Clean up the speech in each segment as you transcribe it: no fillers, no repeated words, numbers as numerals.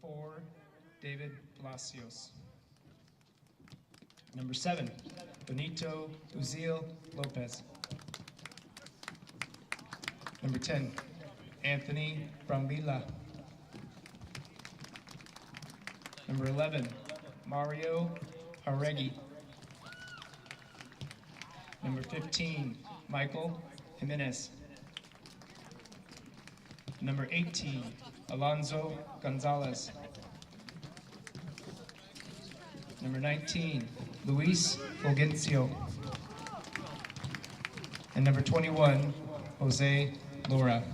4, David Palacios. Number 7, Benito Uziel Lopez. Number 10, Anthony Brambilla. Number 11, Mario Jaregui. Number 15, Michael Jimenez. Number 18, Alonso Gonzalez. Number 19, Luis Fulgencio. And number 21, Jose Laura.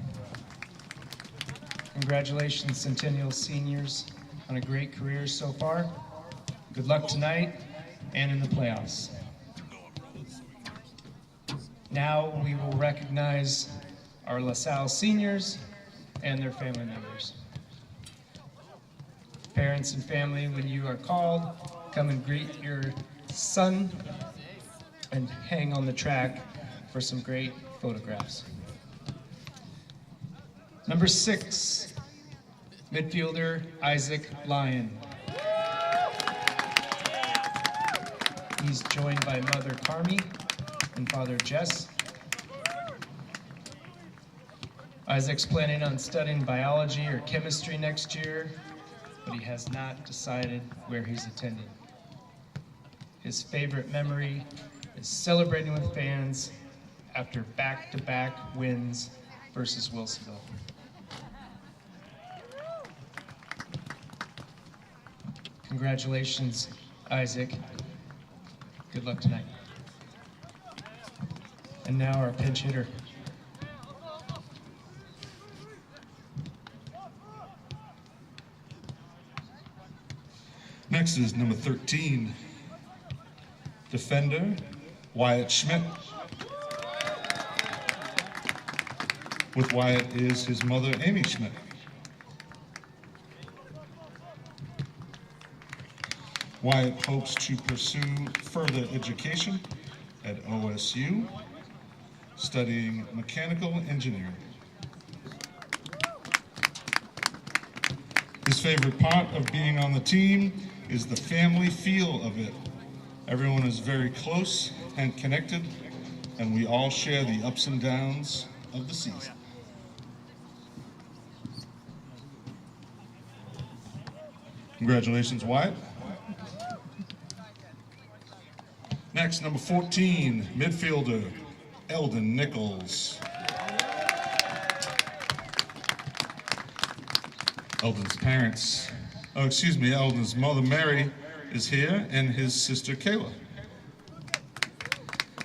Congratulations, Centennial seniors, on a great career so far. Good luck tonight and in the playoffs. Now we will recognize our LaSalle seniors and their family members. Parents and family, when you are called, come and greet your son and hang on the track for some great photographs. Number 6, midfielder Isaac Lyon. He's joined by mother Carmi and father Jess. Isaac's planning on studying biology or chemistry next year, but he has not decided where he's attending. His favorite memory is celebrating with fans after back-to-back wins versus Wilsonville. Congratulations, Isaac. Good luck tonight. And now our pinch hitter. Next is number 13, defender Wyatt Schmidt. With Wyatt is his mother, Amy Schmidt. Wyatt hopes to pursue further education at OSU, studying mechanical engineering. His favorite part of being on the team is the family feel of it. Everyone is very close and connected, and we all share the ups and downs of the season. Congratulations, Wyatt. Next, number 14, midfielder Eldon Nichols. Eldon's Eldon's mother Mary is here, and his sister Kayla.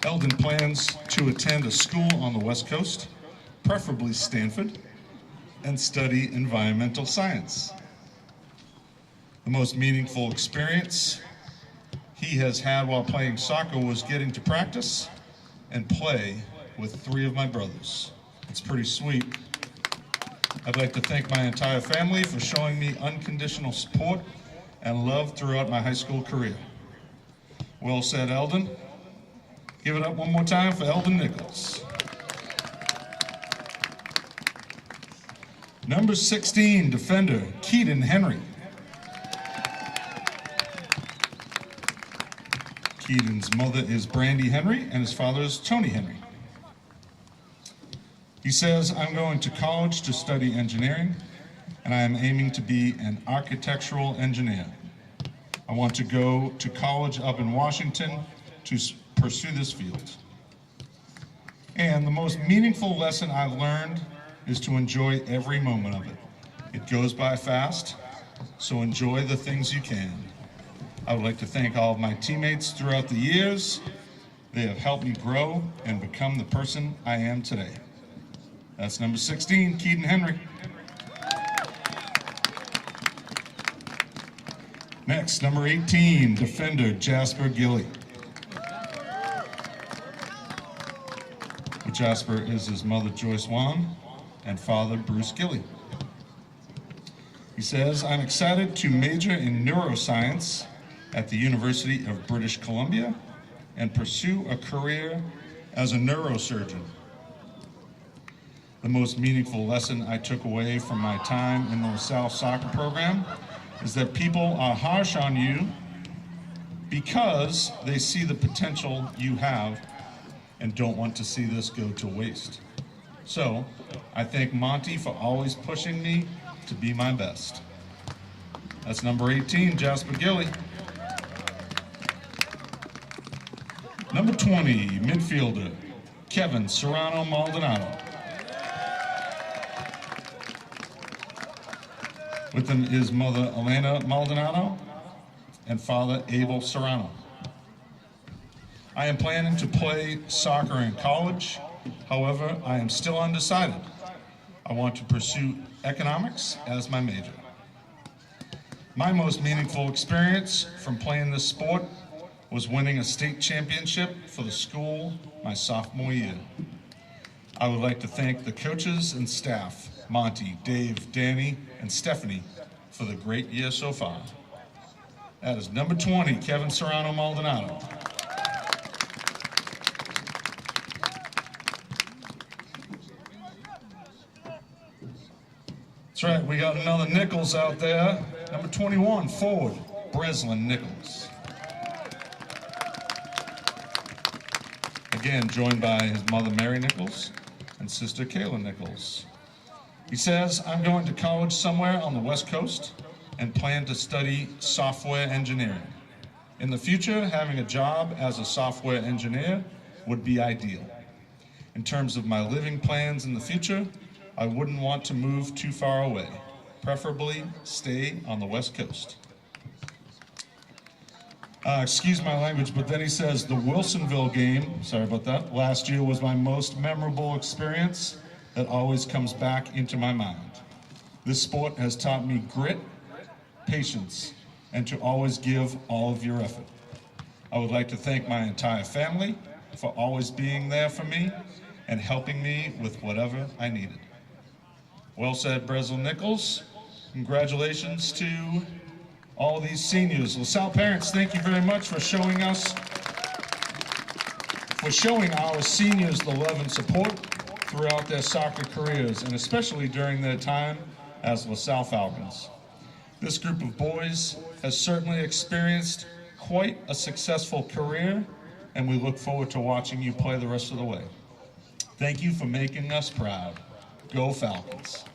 Eldon plans to attend a school on the West Coast, preferably Stanford, and study environmental science. The most meaningful experience he has had while playing soccer was getting to practice and play with 3 of my brothers. It's pretty sweet. I'd like to thank my entire family for showing me unconditional support and love throughout my high school career. Well said, Eldon. Give it up one more time for Eldon Nichols. Number 16, defender Keaton Henry. Keaton's mother is Brandy Henry, and his father is Tony Henry. He says, I'm going to college to study engineering, and I am aiming to be an architectural engineer. I want to go to college up in Washington to pursue this field. And the most meaningful lesson I learned is to enjoy every moment of it. It goes by fast, so enjoy the things you can. I would like to thank all of my teammates throughout the years. They have helped me grow and become the person I am today. That's number 16, Keaton Henry. Next, number 18, defender Jasper Gilly. Jasper is his mother Joyce Wan and father Bruce Gilly. He says, I'm excited to major in neuroscience at the University of British Columbia and pursue a career as a neurosurgeon. The most meaningful lesson I took away from my time in the LaSalle soccer program is that people are harsh on you because they see the potential you have and don't want to see this go to waste. So, I thank Monty for always pushing me to be my best. That's number 18, Jasper Gilly. Number 20, midfielder, Kevin Serrano Maldonado. With him is mother Elena Maldonado and father Abel Serrano. I am planning to play soccer in college. However, I am still undecided. I want to pursue economics as my major. My most meaningful experience from playing this sport was winning a state championship for the school my sophomore year. I would like to thank the coaches and staff, Monty, Dave, Danny, and Stephanie, for the great year so far. That is number 20, Kevin Serrano Maldonado. That's right, we got another Nichols out there. Number 21, forward, Breslin Nichols. Again, joined by his mother, Mary Nichols, and sister, Kayla Nichols. He says, I'm going to college somewhere on the West Coast and plan to study software engineering. In the future, having a job as a software engineer would be ideal. In terms of my living plans in the future, I wouldn't want to move too far away, preferably stay on the West Coast. Excuse my language, but then he says, the Wilsonville game, sorry about that, last year was my most memorable experience that always comes back into my mind. This sport has taught me grit, patience, and to always give all of your effort. I would like to thank my entire family for always being there for me and helping me with whatever I needed. Well said, Breslin Nichols. Congratulations to all of these seniors. LaSalle parents, thank you very much for showing our seniors the love and support throughout their soccer careers, and especially during their time as LaSalle Falcons. This group of boys has certainly experienced quite a successful career, and we look forward to watching you play the rest of the way. Thank you for making us proud. Go Falcons.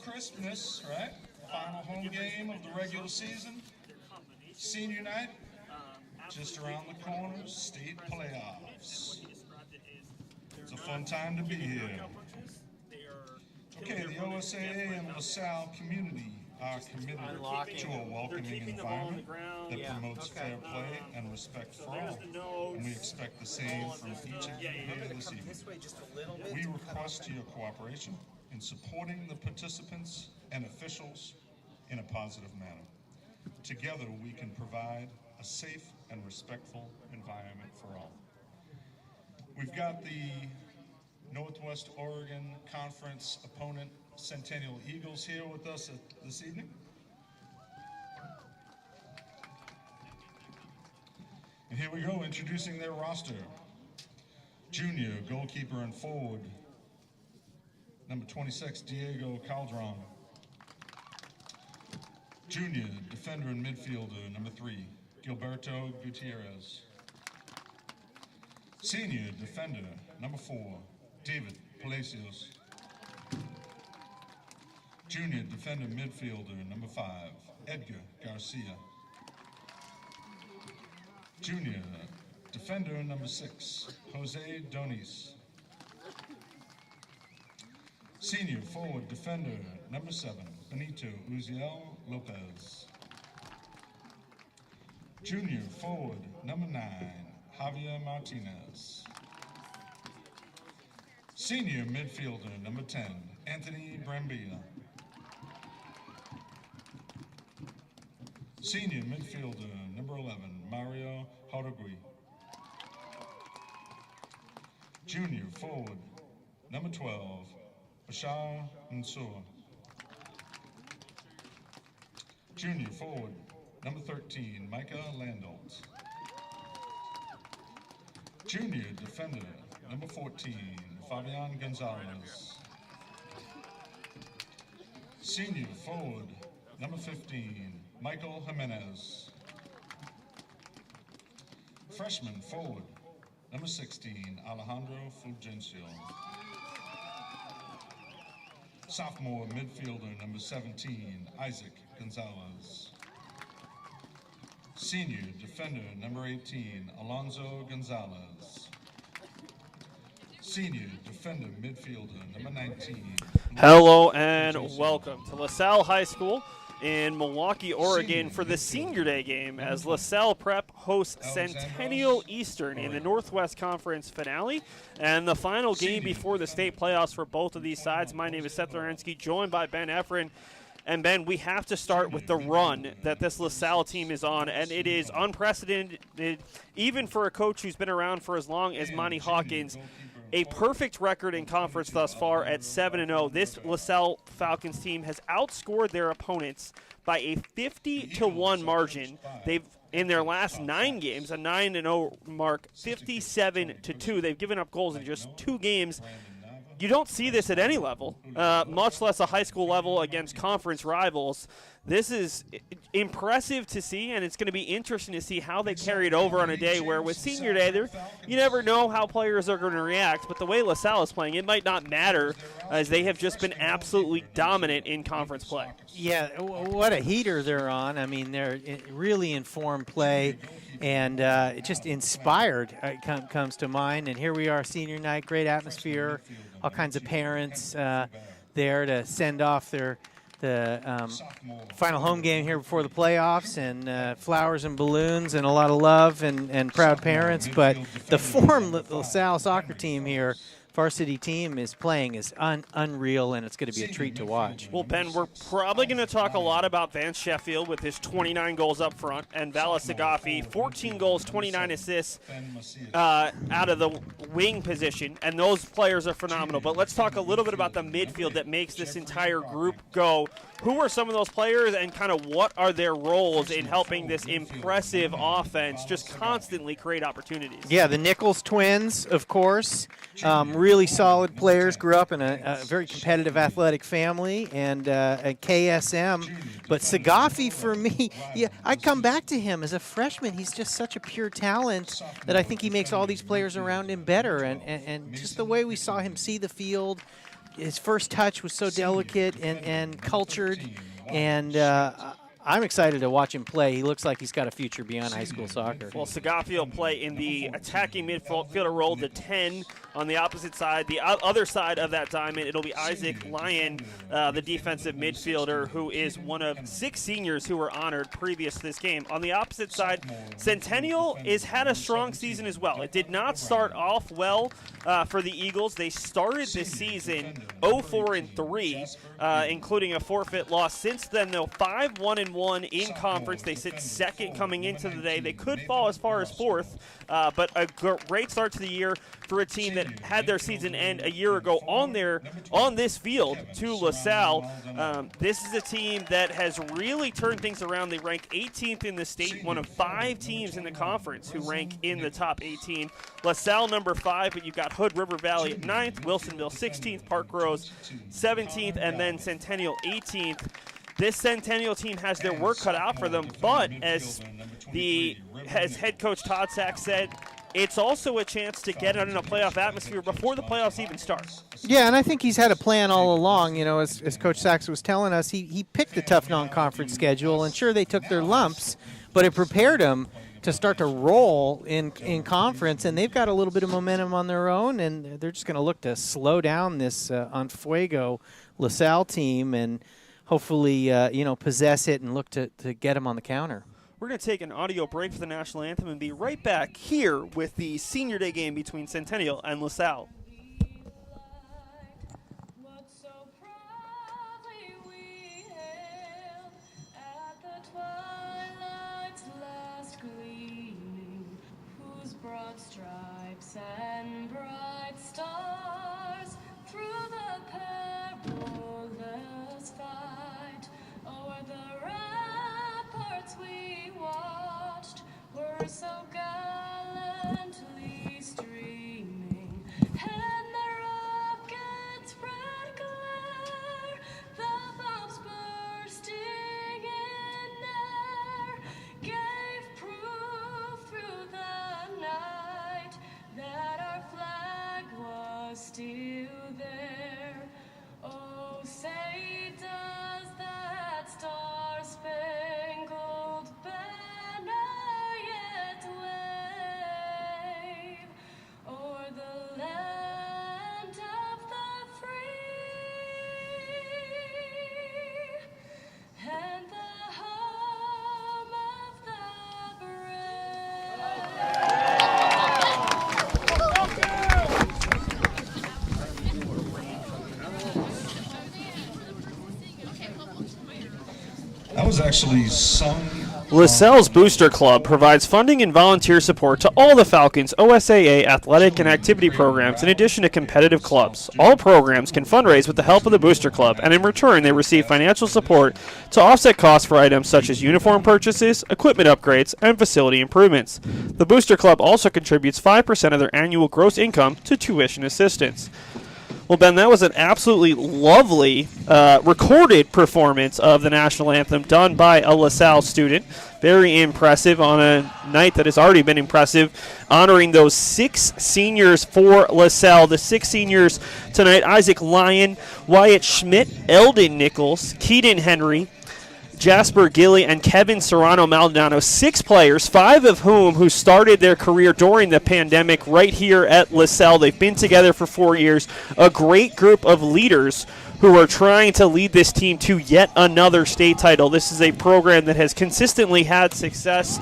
Christmas, right? Final home game of the regular season. Senior night, just around the corner, state playoffs. It's a fun time to be here. Okay, the OSAA and LaSalle community are committed to a welcoming environment that promotes fair play and respect for all. And we expect the same from each of you here this evening. We request your cooperation in supporting the participants and officials in a positive manner. Together, we can provide a safe and respectful environment for all. We've got the Northwest Oregon Conference opponent, Centennial Eagles, here with us this evening. And here we go, introducing their roster. Junior, goalkeeper and forward, number 26, Diego Calderon. Junior, defender and midfielder, number 3, Gilberto Gutierrez. Senior, defender, number 4, David Palacios. Junior, defender, midfielder, number 5, Edgar Garcia. Junior, defender, number 6, Jose Donis. Senior, forward, defender, number 7, Benito Uziel Lopez. Junior, forward, number 9, Javier Martinez. Senior midfielder, number 10, Anthony Brambilla. Senior midfielder, number 11, Mario Horogui. Junior forward, number 12, Bashar Mansour. Junior forward, number 13, Micah Landolt. Junior defender, number 14, Fabian Gonzalez. Senior forward, number 15, Michael Jimenez. Freshman forward, number 16, Alejandro Fulgencio. Sophomore midfielder, number 17, Isaac Gonzalez. Senior defender, number 18, Alonso Gonzalez. Senior defender, midfielder, number 19. Hello and welcome to LaSalle High School in Milwaukee, Oregon for the Senior Day game as LaSalle Prep hosts Centennial Eastern in the Northwest Conference finale and the final game before the state playoffs for both of these sides. My name is Seth Orensky, joined by Ben Efran. And, Ben, we have to start with the run that this LaSalle team is on, and it is unprecedented, even for a coach who's been around for as long as Monty Hawkins. A perfect record in conference thus far at 7-0. This LaSalle Falcons team has outscored their opponents by a 50-1 margin. They've, in their last 9 games, a 9-0 mark, 57-2. They've given up goals in just 2 games. You don't see this at any level, much less a high school level against conference rivals. This is impressive to see, and it's going to be interesting to see how they carry it over on a day where with Senior Day, you never know how players are going to react, but the way LaSalle is playing, it might not matter as they have just been absolutely dominant in conference play. Yeah, what a heater they're on. I mean, they're really informed play, and it just inspired comes to mind. And here we are, Senior Night, great atmosphere, all kinds of parents there to send off the final home game here before the playoffs, and flowers and balloons and a lot of love and proud parents. But the form that the LaSalle soccer team here, varsity team, is playing is unreal, and it's going to be a treat to watch. Well, Ben, we're probably going to talk a lot about Vance Sheffield with his 29 goals up front, and Vala Sagafi, 14 goals, 29 assists out of the wing position, and those players are phenomenal. But let's talk a little bit about the midfield that makes this entire group go. Who are some of those players, and kind of what are their roles in helping this impressive offense just constantly create opportunities? Yeah, the Nichols twins, of course, really solid players, grew up in a very competitive athletic family, and at KSM. But Sagafi, for me, yeah, I come back to him as a freshman. He's just such a pure talent that I think he makes all these players around him better, and just the way we saw him see the field, his first touch was so delicate and cultured, and I'm excited to watch him play. He looks like he's got a future beyond high school soccer. Well, Sagaffi will play in the attacking midfielder role, the 10 on the opposite side. The other side of that diamond, it'll be Isaac Lyon, the defensive midfielder, who is one of 6 seniors who were honored previous to this game. On the opposite side, Centennial has had a strong season as well. It did not start off well for the Eagles. They started this season 0-4-3, including a forfeit loss. Since then, though, 5-1-1 in conference. They sit second coming into the day. They could fall as far as 4th, but a great start to the year for a team that had their season end a year ago on this field to LaSalle. This is a team that has really turned things around. They rank 18th in the state, one of 5 teams in the conference who rank in the top 18. LaSalle number 5, but you've got Hood River Valley at 9th, Wilsonville 16th, Park Rose 17th, and then Centennial 18th. This Centennial team has their work cut out for them, but as head coach Todd Sachs said, it's also a chance to get in a playoff atmosphere before the playoffs even start. Yeah, and I think he's had a plan all along. You know, as Coach Sachs was telling us, he picked a tough non-conference schedule, and sure, they took their lumps, but it prepared them to start to roll in conference, and they've got a little bit of momentum on their own, and they're just going to look to slow down this on fuego LaSalle team and hopefully, possess it and look to get him on the counter. We're going to take an audio break for the national anthem and be right back here with the senior day game between Centennial and LaSalle. Stripes and bright stars through the perilous fight o'er the ramparts we watched were so gallantly streaming, and the rockets' red glare, the bombs bursting in air, gave proof through the night that our flag was still there. Oh, say does that star-spangled banner yet wave o'er the land of the free and the home of the brave? That was actually sung. LaSalle's Booster Club provides funding and volunteer support to all the Falcons' OSAA athletic and activity programs in addition to competitive clubs. All programs can fundraise with the help of the Booster Club, and in return they receive financial support to offset costs for items such as uniform purchases, equipment upgrades, and facility improvements. The Booster Club also contributes 5% of their annual gross income to tuition assistance. Well, Ben, that was an absolutely lovely recorded performance of the national anthem done by a LaSalle student. Very impressive on a night that has already been impressive, honoring those 6 seniors for LaSalle. The 6 seniors tonight: Isaac Lyon, Wyatt Schmidt, Eldon Nichols, Keaton Henry, Jasper Gilly, and Kevin Serrano Maldonado. 6 players, 5 of who started their career during the pandemic right here at LaSalle. They've been together for 4 years. A great group of leaders who are trying to lead this team to yet another state title. This is a program that has consistently had success.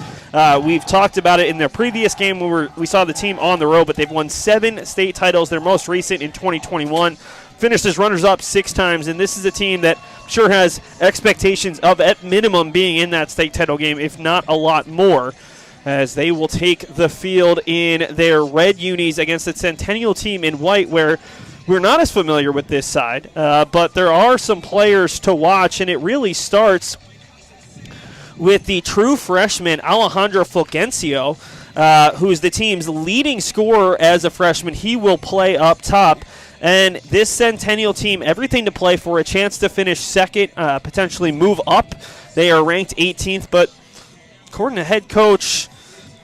We've talked about it in their previous game where we saw the team on the road, but they've won 7 state titles, their most recent in 2021. Finished as runners-up 6 times, and this is a team that sure has expectations of, at minimum, being in that state title game, if not a lot more, as they will take the field in their red unis against the Centennial team in white, where we're not as familiar with this side, but there are some players to watch, and it really starts with the true freshman Alejandro Fulgencio, who's the team's leading scorer as a freshman. He will play up top. And this Centennial team, everything to play for, a chance to finish second, potentially move up. They are ranked 18th, but according to head coach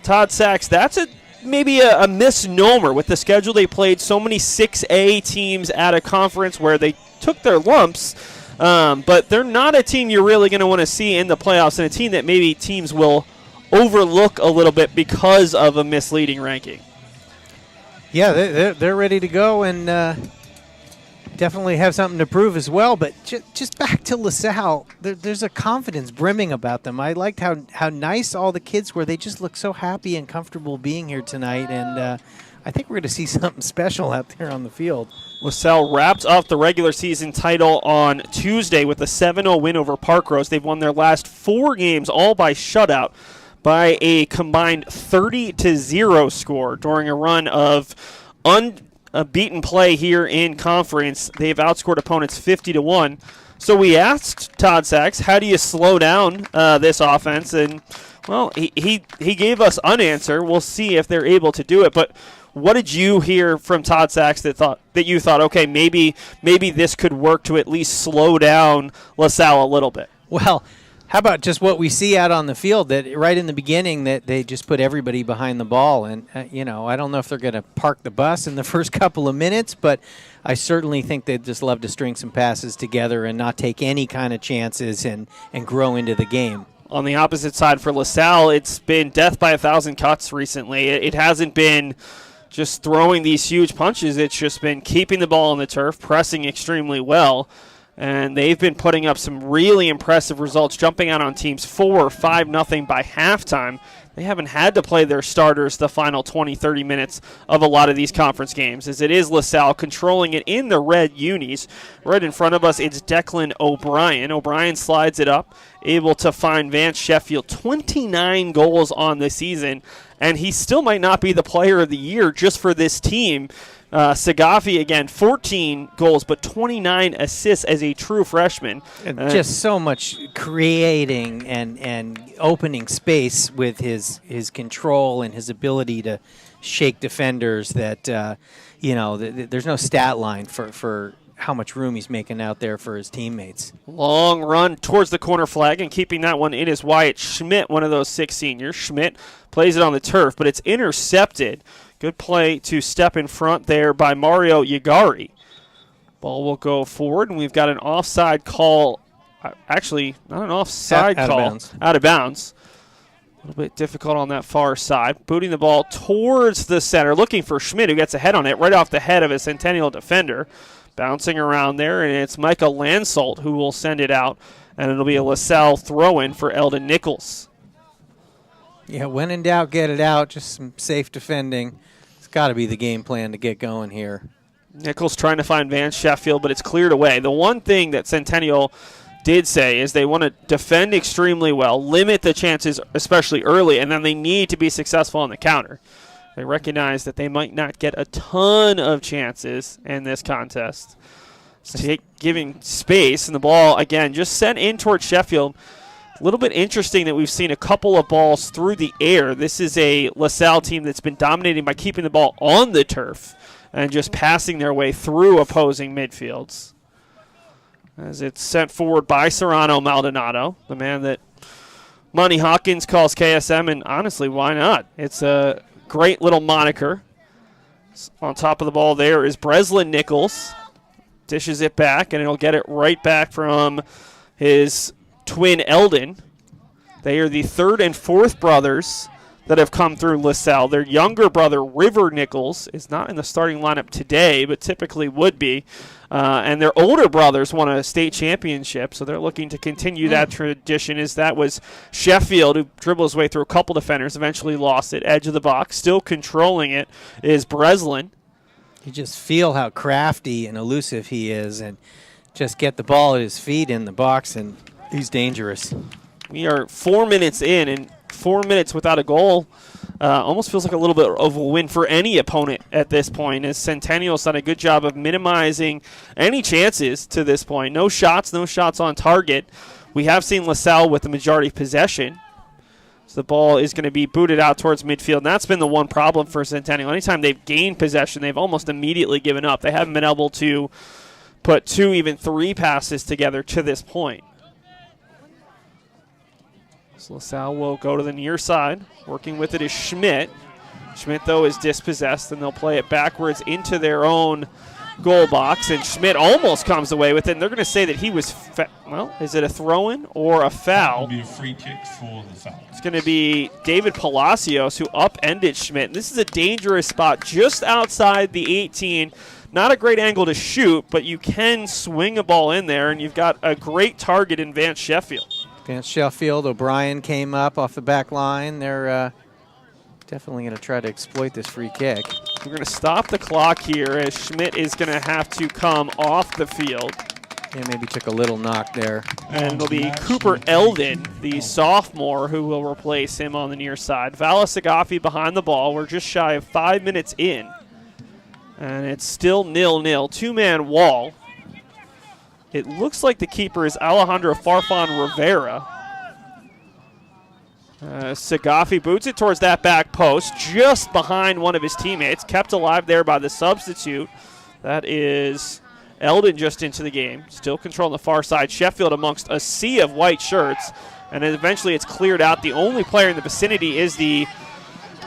Todd Sachs, that's maybe a misnomer with the schedule they played. So many 6A teams at a conference where they took their lumps, but they're not a team you're really going to want to see in the playoffs, and a team that maybe teams will overlook a little bit because of a misleading ranking. Yeah, they're ready to go and definitely have something to prove as well. But just back to LaSalle, there's a confidence brimming about them. I liked how nice all the kids were. They just look so happy and comfortable being here tonight, and I think we're going to see something special out there on the field. LaSalle wrapped up the regular season title on Tuesday with a 7-0 win over Park Rose. They've won their last 4 games, all by shutout, by a combined 30-0 score during a run of unbeaten play here in conference. They've outscored opponents 50-1. So we asked Todd Sachs, how do you slow down this offense? And, well, he gave us an answer. We'll see if they're able to do it. But what did you hear from Todd Sachs that you thought, okay, maybe this could work to at least slow down LaSalle a little bit? Well, how about just what we see out on the field, that right in the beginning that they just put everybody behind the ball. And, I don't know if they're going to park the bus in the first couple of minutes, but I certainly think they'd just love to string some passes together and not take any kind of chances and grow into the game. On the opposite side for LaSalle, it's been death by 1,000 cuts recently. It hasn't been just throwing these huge punches. It's just been keeping the ball on the turf, pressing extremely well. And they've been putting up some really impressive results, jumping out on teams 4 or 5-0 by halftime. They haven't had to play their starters the final 20, 30 minutes of a lot of these conference games, as it is LaSalle controlling it in the red unis. Right in front of us, it's Declan O'Brien. O'Brien slides it up, able to find Vance Sheffield. 29 goals on the season, and he still might not be the player of the year just for this team. Sagafi, again, 14 goals, but 29 assists as a true freshman. And just so much creating and opening space with his control and his ability to shake defenders that, there's no stat line for how much room he's making out there for his teammates. Long run towards the corner flag, and keeping that one in is Wyatt Schmidt, one of those 6 seniors. Schmidt plays it on the turf, but it's intercepted. Good play to step in front there by Mario Yagari. Ball will go forward, and we've got an offside call. Actually, not an offside call. Out of bounds. A little bit difficult on that far side. Booting the ball towards the center, looking for Schmidt, who gets a head on it right off the head of a Centennial defender. Bouncing around there, and it's Micah Lansalt who will send it out, and it'll be a LaSalle throw-in for Eldon Nichols. Yeah, when in doubt, get it out. Just some safe defending. It's got to be the game plan to get going here. Nichols trying to find Vance Sheffield, but it's cleared away. The one thing that Centennial did say is they want to defend extremely well, limit the chances, especially early, and then they need to be successful on the counter. They recognize that they might not get a ton of chances in this contest. Giving space, and the ball, again, just sent in towards Sheffield. A little bit interesting that we've seen a couple of balls through the air. This is a LaSalle team that's been dominating by keeping the ball on the turf and just passing their way through opposing midfields. As it's sent forward by Serrano Maldonado, the man that Monty Hawkins calls KSM, and honestly, why not? It's a great little moniker. On top of the ball there is Breslin Nichols. Dishes it back, and it'll get it right back from his twin Eldon. They are the 3rd and 4th brothers that have come through LaSalle. Their younger brother, River Nichols, is not in the starting lineup today, but typically would be. And their older brothers won a state championship, so they're looking to continue that tradition. As that was Sheffield, who dribbled his way through a couple defenders, eventually lost it, edge of the box. Still controlling it is Breslin. You just feel how crafty and elusive he is, and just get the ball at his feet in the box, and he's dangerous. We are 4 minutes in, and 4 minutes without a goal almost feels like a little bit of a win for any opponent at this point, as Centennial's done a good job of minimizing any chances to this point. No shots on target. We have seen LaSalle with the majority of possession. So the ball is going to be booted out towards midfield, and that's been the one problem for Centennial. Anytime they've gained possession, they've almost immediately given up. They haven't been able to put 2, even 3 passes together to this point. So LaSalle will go to the near side. Working with it is Schmidt. Schmidt, though, is dispossessed, and they'll play it backwards into their own goal box, and Schmidt almost comes away with it, and they're going to say that he was, well, is it a throw-in or a foul? It will be a free kick for the Falcons. It's going to be David Palacios who upended Schmidt. And this is a dangerous spot just outside the 18. Not a great angle to shoot, but you can swing a ball in there, and you've got a great target in Vance Sheffield. Vance Sheffield, O'Brien came up off the back line. They're definitely going to try to exploit this free kick. We're going to stop the clock here as Schmidt is going to have to come off the field. Yeah, maybe took a little knock there. And it'll be Cooper Eldon, the sophomore, who will replace him on the near side. Vala Sagafi behind the ball. We're just shy of 5 minutes in. And it's still 0-0. Two-man wall. It looks like the keeper is Alejandro Farfan Rivera. Sagafi boots it towards that back post, just behind one of his teammates. Kept alive there by the substitute. That is Eldon just into the game. Still controlling the far side. Sheffield amongst a sea of white shirts. And then eventually it's cleared out. The only player in the vicinity is the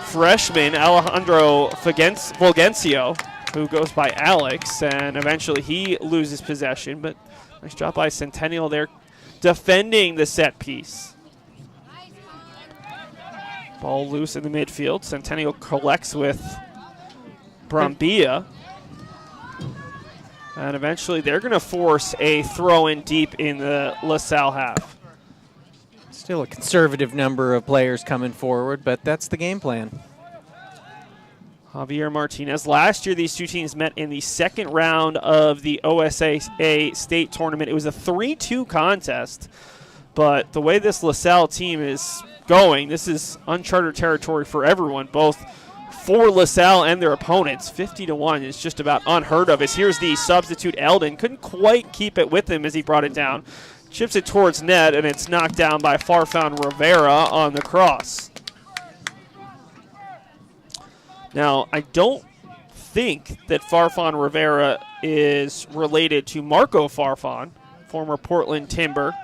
freshman, Alejandro Fulgencio, who goes by Alex. And eventually he loses possession. But nice job by Centennial there defending the set piece. Ball loose in the midfield. Centennial collects with Brambilla. And eventually they're going to force a throw-in deep in the LaSalle half. Still a conservative number of players coming forward, but that's the game plan. Javier Martinez. Last year, these two teams met in the second round of the OSA state tournament. It was a 3-2 contest, but the way this LaSalle team is going, this is uncharted territory for everyone, both for LaSalle and their opponents. 50-1 is just about unheard of. As here's the substitute Eldon. Couldn't quite keep it with him as he brought it down. Chips it towards net, and it's knocked down by Farfan Rivera on the cross. Now, I don't think that Farfan Rivera is related to Marco Farfan, former Portland Timber,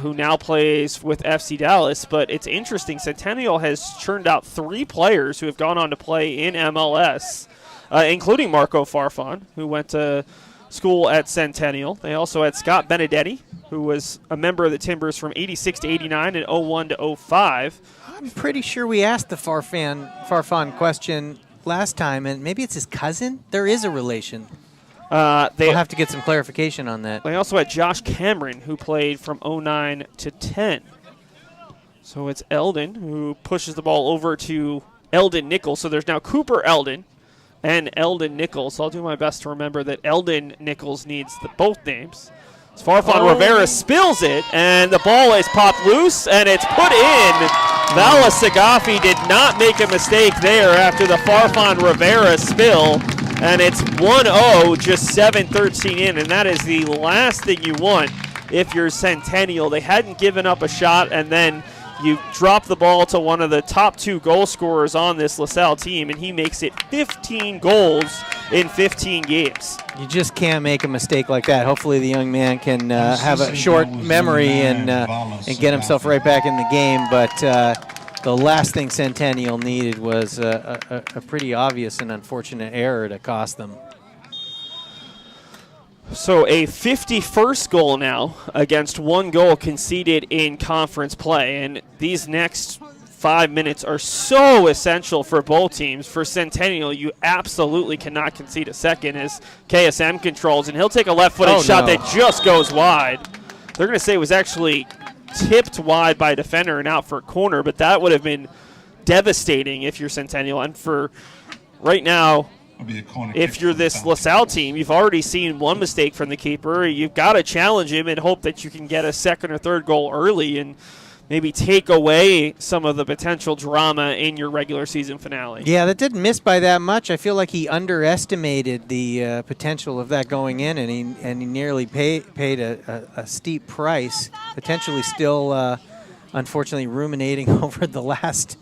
who now plays with FC Dallas. But it's interesting. Centennial has churned out 3 players who have gone on to play in MLS, including Marco Farfan, who went to school at Centennial. They also had Scott Benedetti, who was a member of the Timbers from 86 to 89 and 01 to 05. I'm pretty sure we asked the Farfan question last time, and maybe it's his cousin? There is a relation. We'll have to get some clarification on that. They also had Josh Cameron, who played from 09 to 10. So it's Eldon who pushes the ball over to Eldon Nichols. So there's now Cooper Eldon and Eldon Nichols. So I'll do my best to remember that Eldon Nichols needs both names. As Farfan Rivera spills it, and the ball is popped loose, and it's put in. Vala Sagafi did not make a mistake there after the Farfan Rivera spill. And it's 1-0, just 7:13 in, and that is the last thing you want if you're Centennial. They hadn't given up a shot, and then you drop the ball to one of the top 2 goal scorers on this LaSalle team, and he makes it 15 goals in 15 games. You just can't make a mistake like that. Hopefully the young man can have a short memory and get himself right back in the game, but the last thing Centennial needed was a pretty obvious and unfortunate error to cost them. So a 51st goal now against 1 goal conceded in conference play. And these next 5 minutes are so essential for both teams. For Centennial, you absolutely cannot concede a second as KSM controls. And he'll take a left-footed shot that just goes wide. They're going to say it was actually tipped wide by a defender and out for a corner, but that would have been devastating if you're Centennial. And for right now, if you're this LaSalle team, you've already seen 1 mistake from the keeper. You've got to challenge him and hope that you can get a second or third goal early and maybe take away some of the potential drama in your regular season finale. Yeah, that didn't miss by that much. I feel like he underestimated the potential of that going in, and he nearly paid a steep price, potentially still, unfortunately, ruminating over the last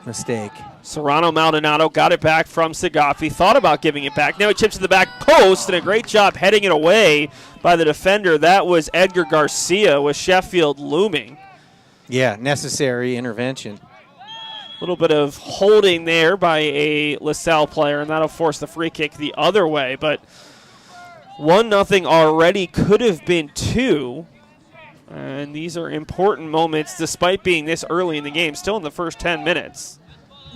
mistake. Serrano Maldonado got it back from Sagafi, thought about giving it back. Now he chips to the back post, and a great job heading it away by the defender. That was Edgar Garcia with Sheffield looming. Yeah, necessary intervention. little bit of holding there by a LaSalle player, and that'll force the free kick the other way. But 1-0 already, could have been 2. And these are important moments despite being this early in the game, still in the first 10 minutes.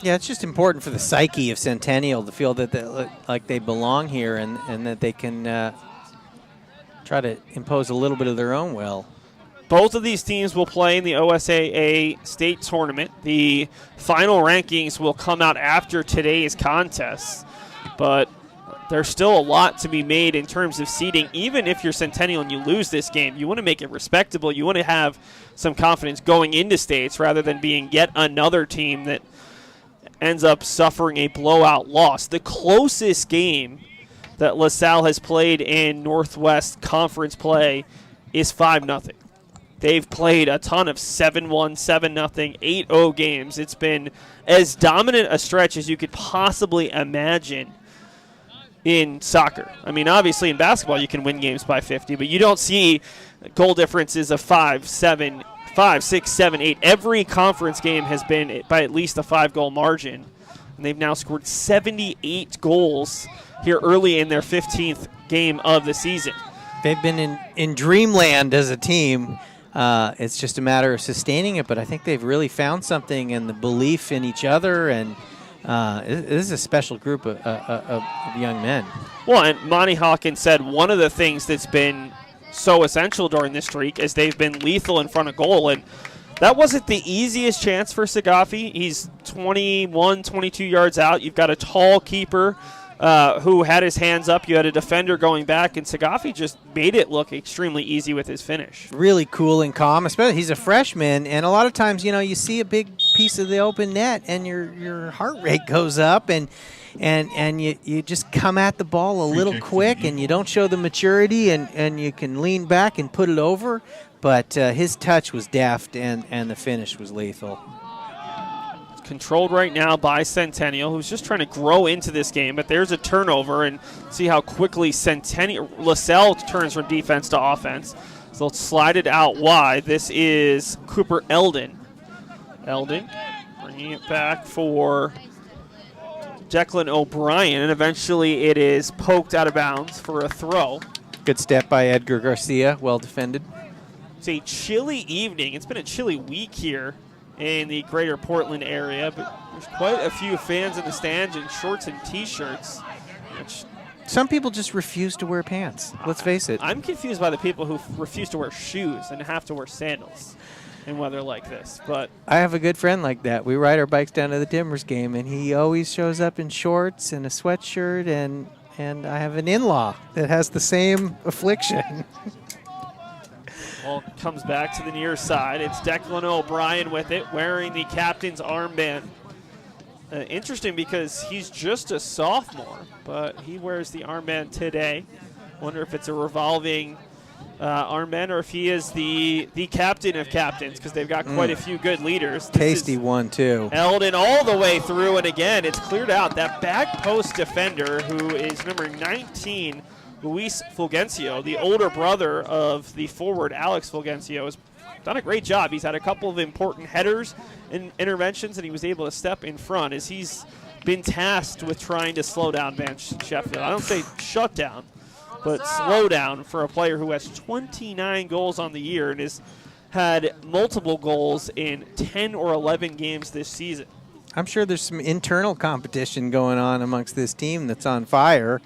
Yeah, it's just important for the psyche of Centennial to feel that they look like they belong here and that they can try to impose a little bit of their own will. Both of these teams will play in the OSAA state tournament. The final rankings will come out after today's contest, but there's still a lot to be made in terms of seeding. Even if you're Centennial and you lose this game, you want to make it respectable. You want to have some confidence going into states rather than being yet another team that ends up suffering a blowout loss. The closest game that LaSalle has played in Northwest Conference play is 5-0. They've played a ton of 7-1, 7-0, 8-0 games. It's been as dominant a stretch as you could possibly imagine in soccer. I mean, obviously in basketball you can win games by 50, but you don't see goal differences of 5, 6, 7, 8. Every conference game has been by at least a 5-goal margin, and they've now scored 78 goals here early in their 15th game of the season. They've been in dreamland as a team. It's just a matter of sustaining it, but I think they've really found something in the belief in each other, and this is a special group of young men. Well, and Monty Hawkins said one of the things that's been so essential during this streak is they've been lethal in front of goal, and that wasn't the easiest chance for Sagafi. He's 21, 22 yards out. You've got a tall keeper who had his hands up. You had a defender going back, and Sagafi just made it look extremely easy with his finish. Really cool and calm, especially he's a freshman, and a lot of times, you see a big piece of the open net, and your heart rate goes up, and you just come at the ball a little quick, and you don't show the maturity, and you can lean back and put it over, but his touch was deft, and the finish was lethal. Controlled right now by Centennial, who's just trying to grow into this game, but there's a turnover, and see how quickly LaSalle turns from defense to offense. So they'll slide it out wide. This is Cooper Eldon. Eldon bringing it back for Declan O'Brien, and eventually it is poked out of bounds for a throw. Good step by Edgar Garcia, well defended. It's a chilly evening. It's been a chilly week here in the greater Portland area, but there's quite a few fans in the stands in shorts and T-shirts. Some people just refuse to wear pants, let's face it. I'm confused by the people who refuse to wear shoes and have to wear sandals in weather like this. But I have a good friend like that. We ride our bikes down to the Timbers game, and he always shows up in shorts and a sweatshirt, and I have an in-law that has the same affliction. Ball comes back to the near side. It's Declan O'Brien with it, wearing the captain's armband. Interesting because he's just a sophomore, but he wears the armband today. Wonder if it's a revolving armband or if he is the captain of captains, because they've got quite a few good leaders. Tasty one, too. Eldon all the way through, and again, it's cleared out. That back post defender, who is number 19, Luis Fulgencio, the older brother of the forward Alex Fulgencio, has done a great job. He's had a couple of important headers and interventions, and he was able to step in front as he's been tasked with trying to slow down Van Sheffield. I don't say shut down, but slow down for a player who has 29 goals on the year and has had multiple goals in 10 or 11 games this season. I'm sure there's some internal competition going on amongst this team that's on fire.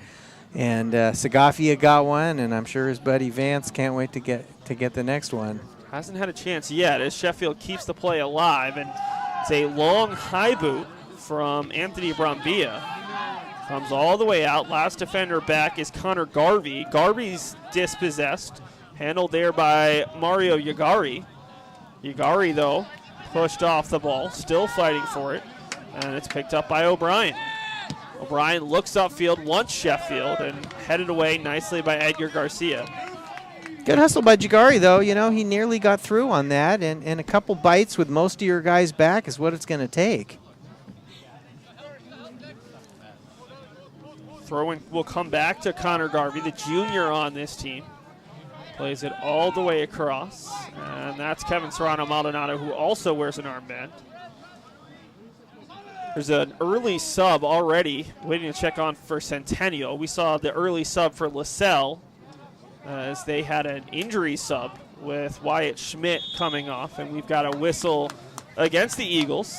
And Sagafia got one, and I'm sure his buddy Vance can't wait to get the next one. Hasn't had a chance yet as Sheffield keeps the play alive, and it's a long high boot from Anthony Brambilla. Comes all the way out. Last defender back is Connor Garvey. Garvey's dispossessed, handled there by Mario Yagari. Yagari, though, pushed off the ball, still fighting for it, and it's picked up by O'Brien. O'Brien looks upfield, wants Sheffield, and headed away nicely by Edgar Garcia. Good hustle by Jagari, though. He nearly got through on that, and a couple bites with most of your guys back is what it's going to take. Throw-in will come back to Connor Garvey, the junior on this team. Plays it all the way across, and that's Kevin Serrano Maldonado, who also wears an armband. There's an early sub already waiting to check on for Centennial. We saw the early sub for LaSalle as they had an injury sub with Wyatt Schmidt coming off, and we've got a whistle against the Eagles.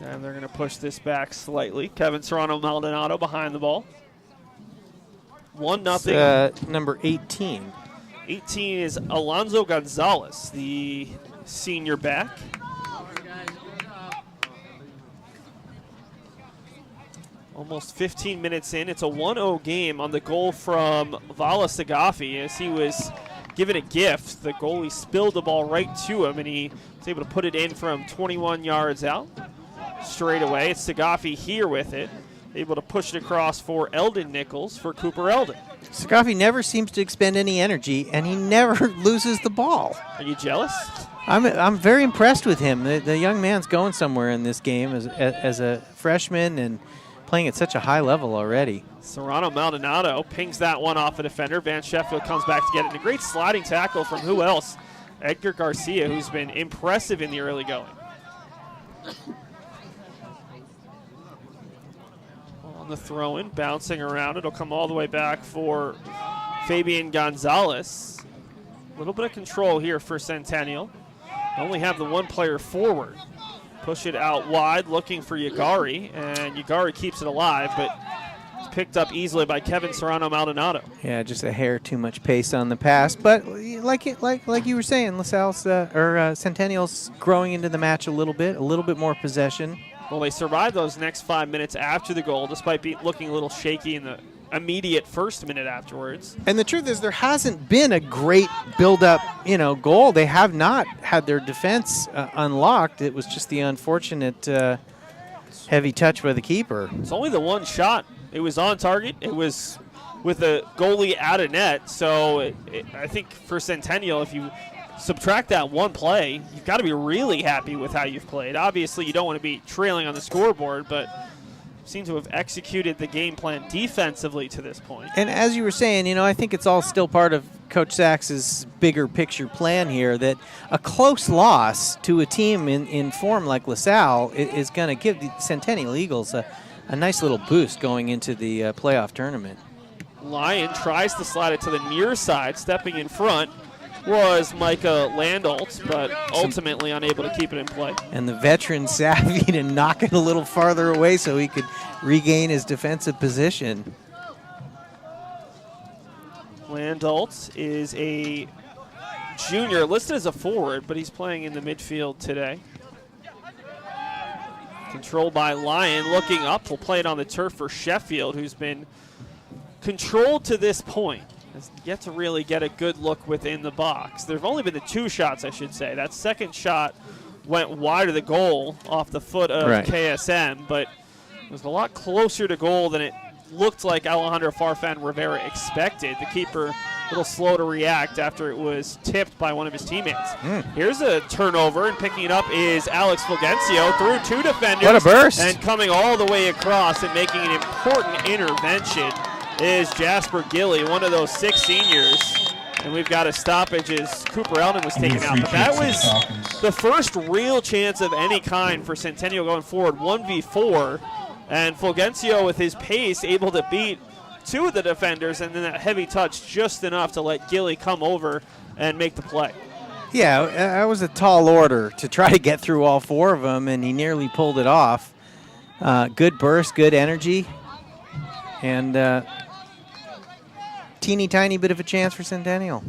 And they're going to push this back slightly. Kevin Serrano Maldonado behind the ball. 1-0. Number 18. 18 is Alonzo Gonzalez, the senior back. Almost 15 minutes in. It's a 1-0 game on the goal from Vala Sagafi as he was given a gift. The goalie spilled the ball right to him, and he was able to put it in from 21 yards out. Straight away, it's Sagafi here with it. Able to push it across for Eldon Nichols for Cooper Eldon. Sagafi never seems to expend any energy, and he never loses the ball. Are you jealous? I'm very impressed with him. The young man's going somewhere in this game as a freshman and playing at such a high level already. Serrano Maldonado pings that one off a defender. Van Sheffield comes back to get it. And a great sliding tackle from who else? Edgar Garcia, who's been impressive in the early going. On the throw-in, bouncing around. It'll come all the way back for Fabian Gonzalez. A little bit of control here for Centennial. They only have the one player forward. Push it out wide, looking for Yagari, and Yagari keeps it alive, but it's picked up easily by Kevin Serrano Maldonado. Yeah, just a hair too much pace on the pass, but like you were saying, LaSalle's Centennial's growing into the match a little bit more possession. Well, they survived those next 5 minutes after the goal, despite looking a little shaky in the immediate first minute afterwards. And the truth is, there hasn't been a great build-up, goal. They have not had their defense unlocked. It was just the unfortunate heavy touch by the keeper. It's only the one shot. It was on target. It was with a goalie out of net. So I think for Centennial, if you subtract that one play, you've got to be really happy with how you've played. Obviously, you don't want to be trailing on the scoreboard, but seem to have executed the game plan defensively to this point. And as you were saying, I think it's all still part of Coach Sachs's bigger picture plan here, that a close loss to a team in form like LaSalle is going to give the Centennial Eagles a nice little boost going into the playoff tournament. Lyon tries to slide it to the near side. Stepping in front was Micah Landolt, but ultimately unable to keep it in play. And the veteran savvy to knock it a little farther away so he could regain his defensive position. Landolt is a junior, listed as a forward, but he's playing in the midfield today. Controlled by Lyon, looking up. We'll play it on the turf for Sheffield, who's been controlled to this point. Has yet to really get a good look within the box. There have only been the two shots, I should say. That second shot went wide of the goal off the foot of KSM, but it was a lot closer to goal than it looked like Alejandro Farfan Rivera expected. The keeper a little slow to react after it was tipped by one of his teammates. Here's a turnover, and picking it up is Alex Fulgencio through two defenders. What a burst. And coming all the way across and making an important intervention is Jasper Gilly, one of those 6 seniors. And we've got a stoppage as Cooper Eldon was taken out. But that was the first real chance of any kind for Centennial going forward, 1v4. And Fulgencio, with his pace, able to beat 2 of the defenders, and then that heavy touch just enough to let Gilly come over and make the play. Yeah, that was a tall order to try to get through all 4 of them, and he nearly pulled it off. Good burst, good energy. And teeny tiny bit of a chance for Centennial.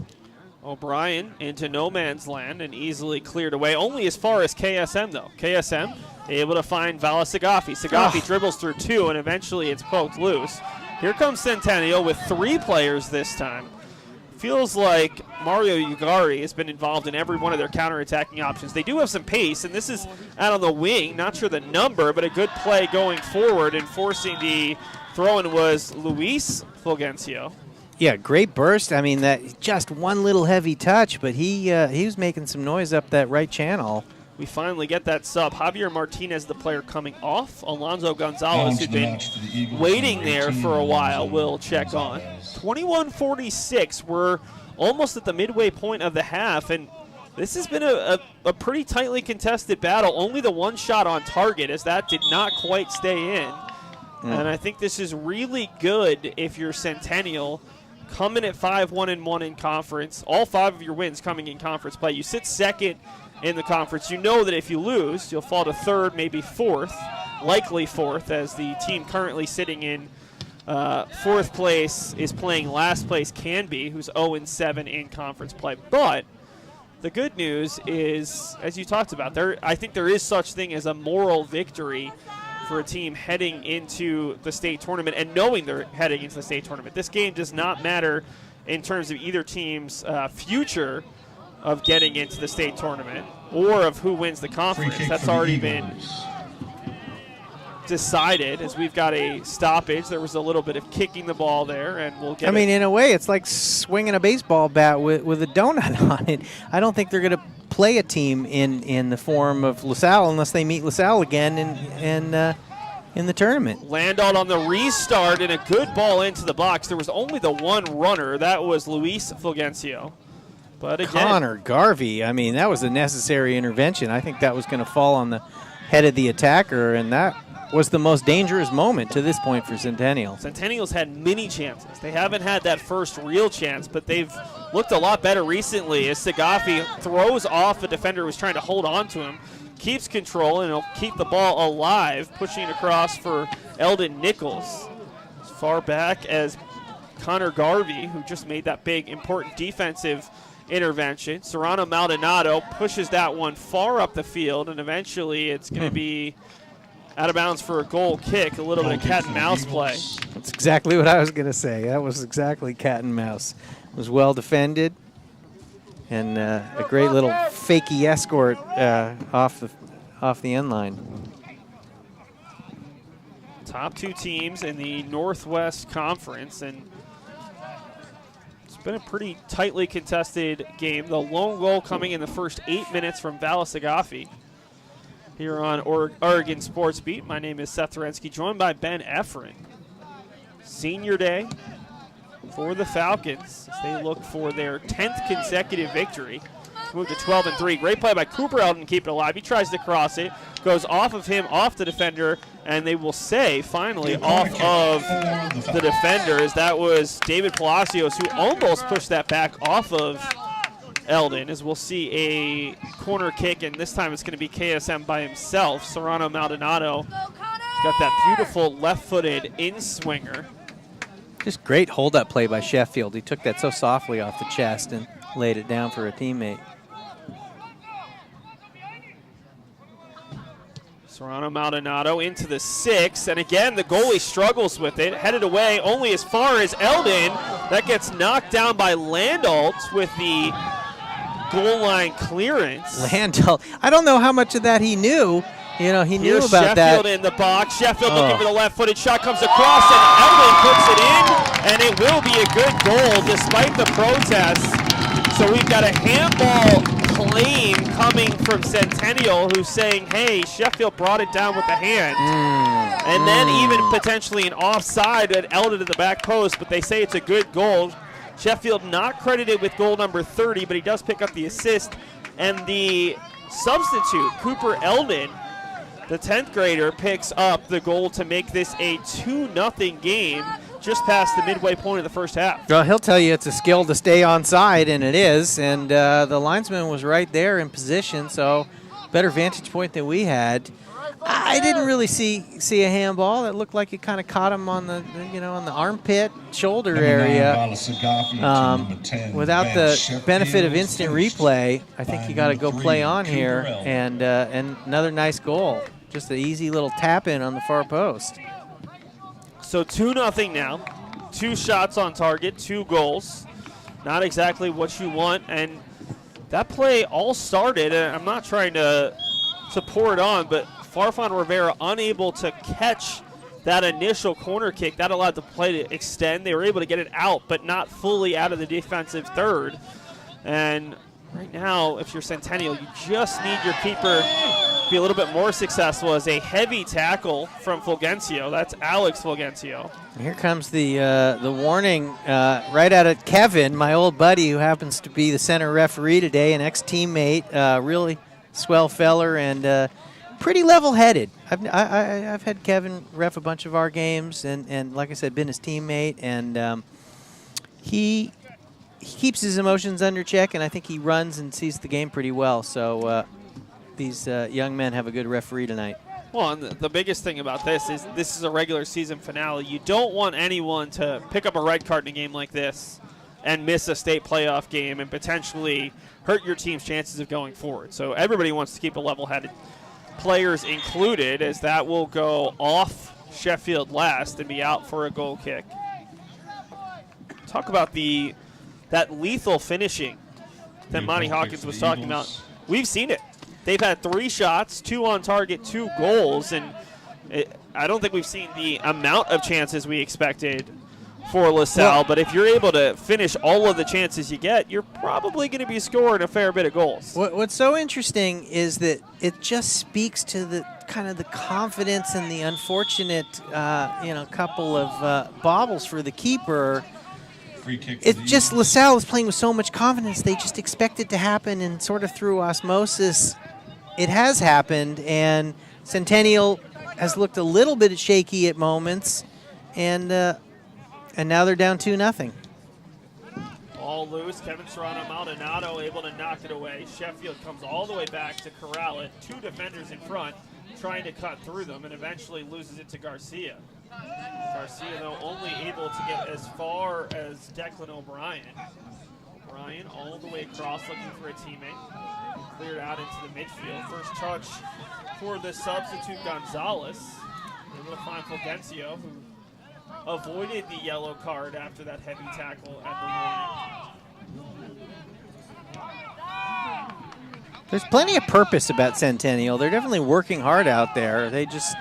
O'Brien into no man's land and easily cleared away, only as far as KSM though. KSM able to find Vala Sagafi. Sagafi dribbles through 2 and eventually it's poked loose. Here comes Centennial with 3 players this time. Feels like Mario Ugari has been involved in every one of their counterattacking options. They do have some pace, and this is out on the wing. Not sure the number, but a good play going forward and forcing the throw-in was Luis Fulgencio. Yeah, great burst. I mean, that just one little heavy touch, but he was making some noise up that right channel. We finally get that sub. Javier Martinez, the player coming off. Alonzo Gonzalez, who'd been waiting there for a while, will check on. 21-46. We're almost at the midway point of the half, and This has been a pretty tightly contested battle. Only the one shot on target, as that did not quite stay in. And I think this is really good if you're Centennial, coming at 5-1-1 in conference. All 5 of your wins coming in conference play. You sit second in the conference. You know that if you lose, you'll fall to third, maybe fourth, likely fourth, as the team currently sitting in fourth place is playing last place Canby, who's 0-7 in conference play. But the good news is, as you talked about, I think there is such thing as a moral victory for a team heading into the state tournament and knowing they're heading into the state tournament. This game does not matter in terms of either team's future of getting into the state tournament or of who wins the conference. That's already been decided, as we've got a stoppage. There was a little bit of kicking the ball there, and we'll get in a way, it's like swinging a baseball bat with a donut on it. I don't think they're going to play a team in the form of LaSalle unless they meet LaSalle again in the tournament. Landolt on the restart, and a good ball into the box. There was only the one runner. That was Luis Fulgencio. But again, Connor Garvey, that was a necessary intervention. I think that was going to fall on the head of the attacker, and that was the most dangerous moment to this point for Centennial. Centennial's had many chances. They haven't had that first real chance, but they've looked a lot better recently as Sagafi throws off a defender who was trying to hold on to him, keeps control, and he'll keep the ball alive, pushing it across for Eldon Nichols. As far back as Connor Garvey, who just made that big, important defensive intervention. Serrano Maldonado pushes that one far up the field, and eventually it's going to be out of bounds for a goal kick, a little bit of cat and mouse play. That's exactly what I was going to say. That was exactly cat and mouse. It was well defended, and a great little fakey escort off the end line. Top 2 teams in the Northwest Conference, and it's been a pretty tightly contested game. The lone goal coming in the first 8 minutes from Valis Agafi. Here on Oregon Sports Beat, my name is Seth Orensky, joined by Ben Efran. Senior day for the Falcons as they look for their 10th consecutive victory. Move to 12-3. Great play by Cooper Eldon to keep it alive. He tries to cross it, goes off of him, off the defender, and they will say finally off of the defenders. That was David Palacios, who almost pushed that back off of Eldon, as we'll see a corner kick, and this time it's going to be KSM by himself. Serrano Maldonado got that beautiful left-footed in-swinger. Just great hold-up play by Sheffield. He took that so softly off the chest and laid it down for a teammate. Serrano Maldonado into the 6, and again the goalie struggles with it, headed away only as far as Eldon. That gets knocked down by Landolt with the goal line clearance. Landolt, I don't know how much of that he knew. He knew Here's about Sheffield that. in the box. Sheffield looking for the left-footed shot, comes across, and Eldon puts it in, and it will be a good goal despite the protests. So we've got a handball claim coming from Centennial, who's saying, hey, Sheffield brought it down with the hand. And then even potentially an offside at Eldon at the back post, but they say it's a good goal. Sheffield not credited with goal number 30, but he does pick up the assist. And the substitute, Cooper Eldon, the 10th grader, picks up the goal to make this a 2-0 game just past the midway point of the first half. Well, he'll tell you it's a skill to stay onside, and it is. And the linesman was right there in position, so better vantage point than we had. I didn't really see a handball. It looked like it kind of caught him on the on the armpit, shoulder area. Without the benefit of instant replay, I think you got to go play on here, and another nice goal. Just an easy little tap in on the far post. So 2-0 now. 2 shots on target, 2 goals. Not exactly what you want, and that play all started, and I'm not trying to pour it on, but Farfan Rivera unable to catch that initial corner kick. That allowed the play to extend. They were able to get it out, but not fully out of the defensive third. And right now, if you're Centennial, you just need your keeper be a little bit more successful as a heavy tackle from Fulgencio. That's Alex Fulgencio. Here comes the warning right out of Kevin, my old buddy who happens to be the center referee today, an ex-teammate, really swell feller and pretty level-headed. I've had Kevin ref a bunch of our games and like I said, been his teammate, and he keeps his emotions under check, and I think he runs and sees the game pretty well. So these young men have a good referee tonight. Well, and the biggest thing about this is a regular season finale. You don't want anyone to pick up a red card in a game like this and miss a state playoff game and potentially hurt your team's chances of going forward. So everybody wants to keep a level-headed, players included, as that will go off Sheffield last and be out for a goal kick. Talk about that lethal finishing that Monty Hawkins was talking about. We've seen it. They've had 3 shots, 2 on target, 2 goals, and I don't think we've seen the amount of chances we expected for LaSalle, but if you're able to finish all of the chances you get, you're probably going to be scoring a fair bit of goals. What's so interesting is that it just speaks to the kind of the confidence and the unfortunate, couple of bobbles for the keeper. It's just LaSalle is playing with so much confidence. They just expect it to happen, and sort of through osmosis, it has happened. And Centennial has looked a little bit shaky at moments, and now they're down 2-0. All loose. Kevin Serrano-Maldonado able to knock it away. Sheffield comes all the way back to corral it. 2 defenders in front trying to cut through them, and eventually loses it to Garcia. Garcia, though, only able to get as far as Declan O'Brien. O'Brien all the way across looking for a teammate. Cleared out into the midfield. First touch for the substitute Gonzalez. Able to find Fulgencio, who avoided the yellow card after that heavy tackle at the warning. There's plenty of purpose about Centennial. They're definitely working hard out there. They just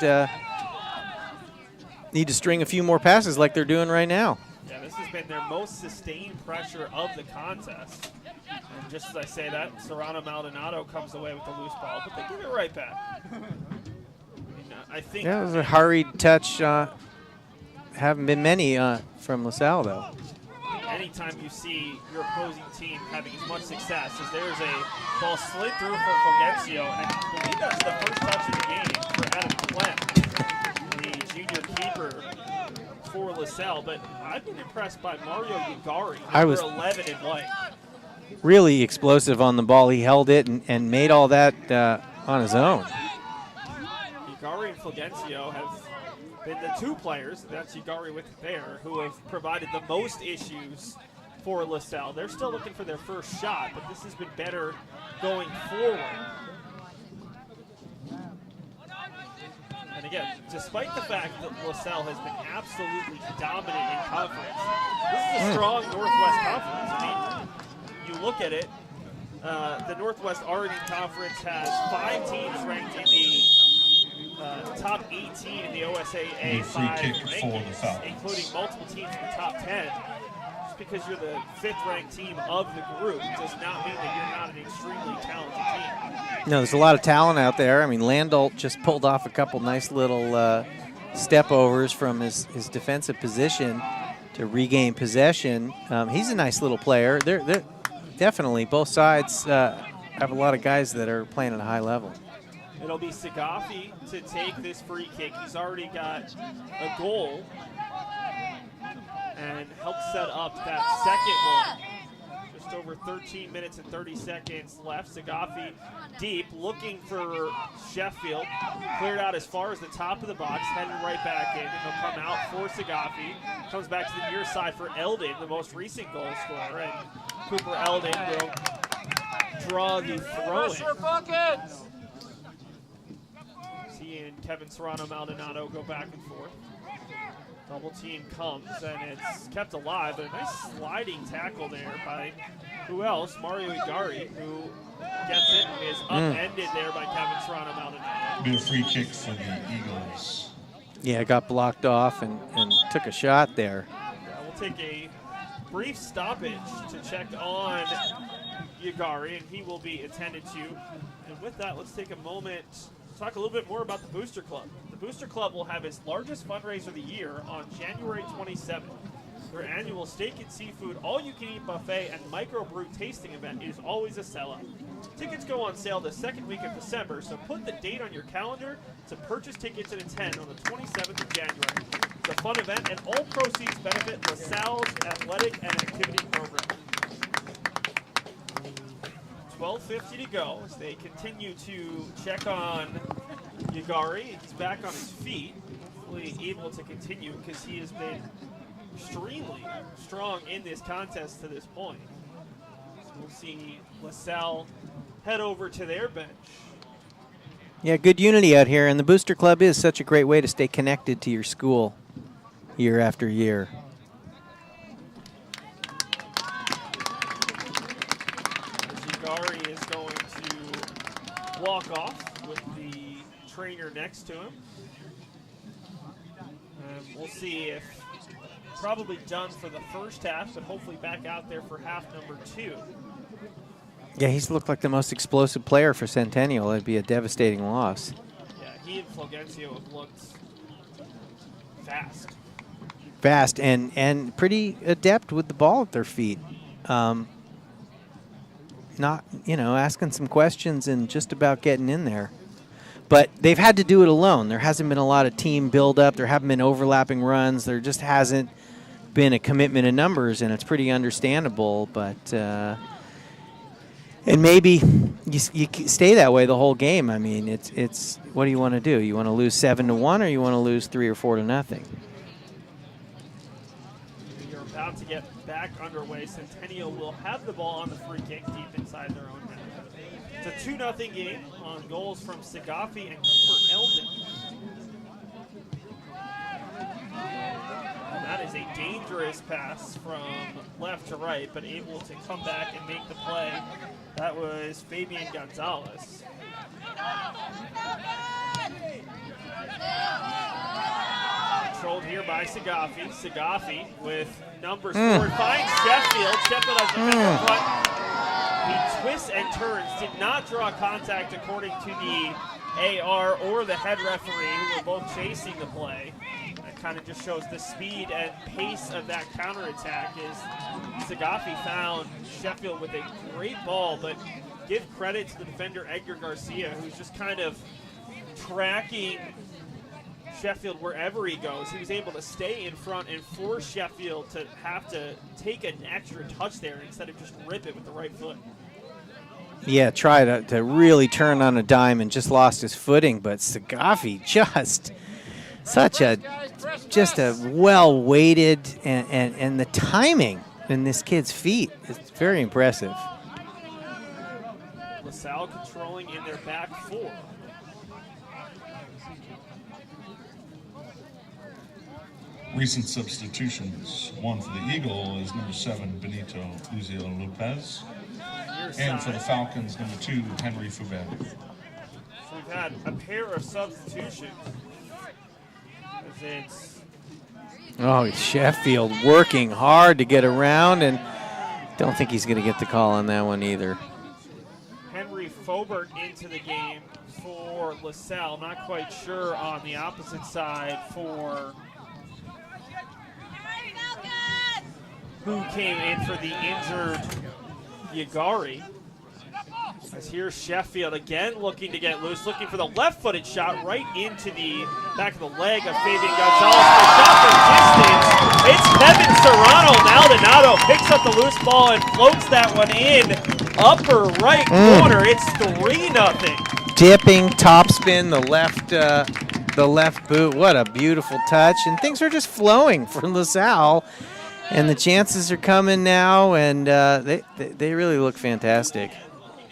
need to string a few more passes like they're doing right now. Yeah, this has been their most sustained pressure of the contest. And just as I say that, Serrano-Maldonado comes away with the loose ball, but they give it right back. I think that was a hurried touch. Haven't been many from LaSalle, though. Anytime you see your opposing team having as much success as there's a ball slid through for Fulgencio, and I believe that's the first touch of the game for Adam Clem, the junior keeper for LaSalle. But I've been impressed by Mario Ugari, number 11 in white. Really explosive on the ball. He held it and made all that on his own. Ugari and Fulgencio have been the 2 players, that's Ugari with it there, who have provided the most issues for LaSalle. They're still looking for their first shot, but this has been better going forward. And again, despite the fact that LaSalle has been absolutely dominant in conference, this is a strong Northwest Conference. I mean, you look at it, the Northwest Oregon Conference has 5 teams ranked in the top 18 in the OSAA 5 rankings, including multiple teams in the top 10. Just because you're the 5th ranked team of the group does not mean that you're not an extremely talented team. No, there's a lot of talent out there. I mean, Landolt just pulled off a couple nice little step overs from his defensive position to regain possession. He's a nice little player. They're definitely, both sides have a lot of guys that are playing at a high level. It'll be Sagafi to take this free kick. He's already got a goal and helped set up that second one. Just over 13 minutes and 30 seconds left. Sagafi deep, looking for Sheffield. Cleared out as far as the top of the box, heading right back in. And he'll come out for Sagafi. Comes back to the near side for Eldon, the most recent goal scorer. And Cooper Eldon will draw the throw-in. He and Kevin Serrano-Maldonado go back and forth. Double team comes, and it's kept alive, but a nice sliding tackle there by who else? Mario Ugari, who gets it and is upended there by Kevin Serrano-Maldonado. Be a free kick for the Eagles. Yeah, it got blocked off and took a shot there. Yeah, we'll take a brief stoppage to check on Ugari, and he will be attended to And with that, let's take a moment to talk a little bit more about the Booster Club. The Booster Club will have its largest fundraiser of the year on January 27th. Their annual steak and seafood, all-you-can-eat buffet, and microbrew tasting event is always a sellout. Tickets go on sale the second week of December, so put the date on your calendar to purchase tickets and attend on the 27th of January. It's a fun event, and all proceeds benefit LaSalle's athletic and activity program. 12:50 to go as they continue to check on Yagari. He's back on his feet, hopefully able to continue because he has been extremely strong in this contest to this point. So we'll see LaSalle head over to their bench. Yeah, good unity out here, and the Booster Club is such a great way to stay connected to your school year after year. Yagari is going to walk off with the trainer next to him. We'll see if probably done for the first half, but hopefully back out there for half number 2. Yeah, he's looked like the most explosive player for Centennial. It'd be a devastating loss. Yeah, he and Fulgencio have looked fast. Fast and pretty adept with the ball at their feet. Not, asking some questions and just about getting in there. But they've had to do it alone. There hasn't been a lot of team build-up. There haven't been overlapping runs. There just hasn't been a commitment of numbers, and it's pretty understandable. But and maybe you stay that way the whole game. I mean, it's what do you want to do? You want to lose 7-1, or you want to lose 3 or 4-0? You're about to get back underway. Centennial will have the ball on the free kick deep inside their own half. It's a 2-0 game on goals from Sagafi and Cooper Eldon. That is a dangerous pass from left to right, but able to come back and make the play. That was Fabian Gonzalez. Controlled here by Sagafi. Sagafi with numbers 4 finds Sheffield. Sheffield has the defender, but he twists and turns. Did not draw contact according to the AR or the head referee, who were both chasing the play. That kind of just shows the speed and pace of that counterattack. Is Sagafi found Sheffield with a great ball, but give credit to the defender Edgar Garcia, who's just kind of tracking Sheffield wherever he goes. He was able to stay in front and force Sheffield to have to take an extra touch there instead of just rip it with the right foot. Yeah, try to really turn on a dime and just lost his footing, but Sagafi just a well-weighted, and the timing in this kid's feet is very impressive. LaSalle controlling in their back 4. Recent substitutions. One for the Eagle is number 7, Benito Uziel Lopez. And for the Falcons, number 2, Henry Foubert. So we've had a pair of substitutions. Oh, Sheffield working hard to get around, and don't think he's going to get the call on that one either. Henry Foubert into the game for LaSalle. Not quite sure on the opposite side for who came in for the injured Yagari. As here's Sheffield again looking to get loose, looking for the left-footed shot right into the back of the leg of Fabian Gonzalez. The shot from distance. It's Kevin Serrano. Maldonado picks up the loose ball and floats that one in. Upper right corner. It's 3-0. Dipping, topspin, the left boot. What a beautiful touch. And things are just flowing for LaSalle. And the chances are coming now, and they really look fantastic.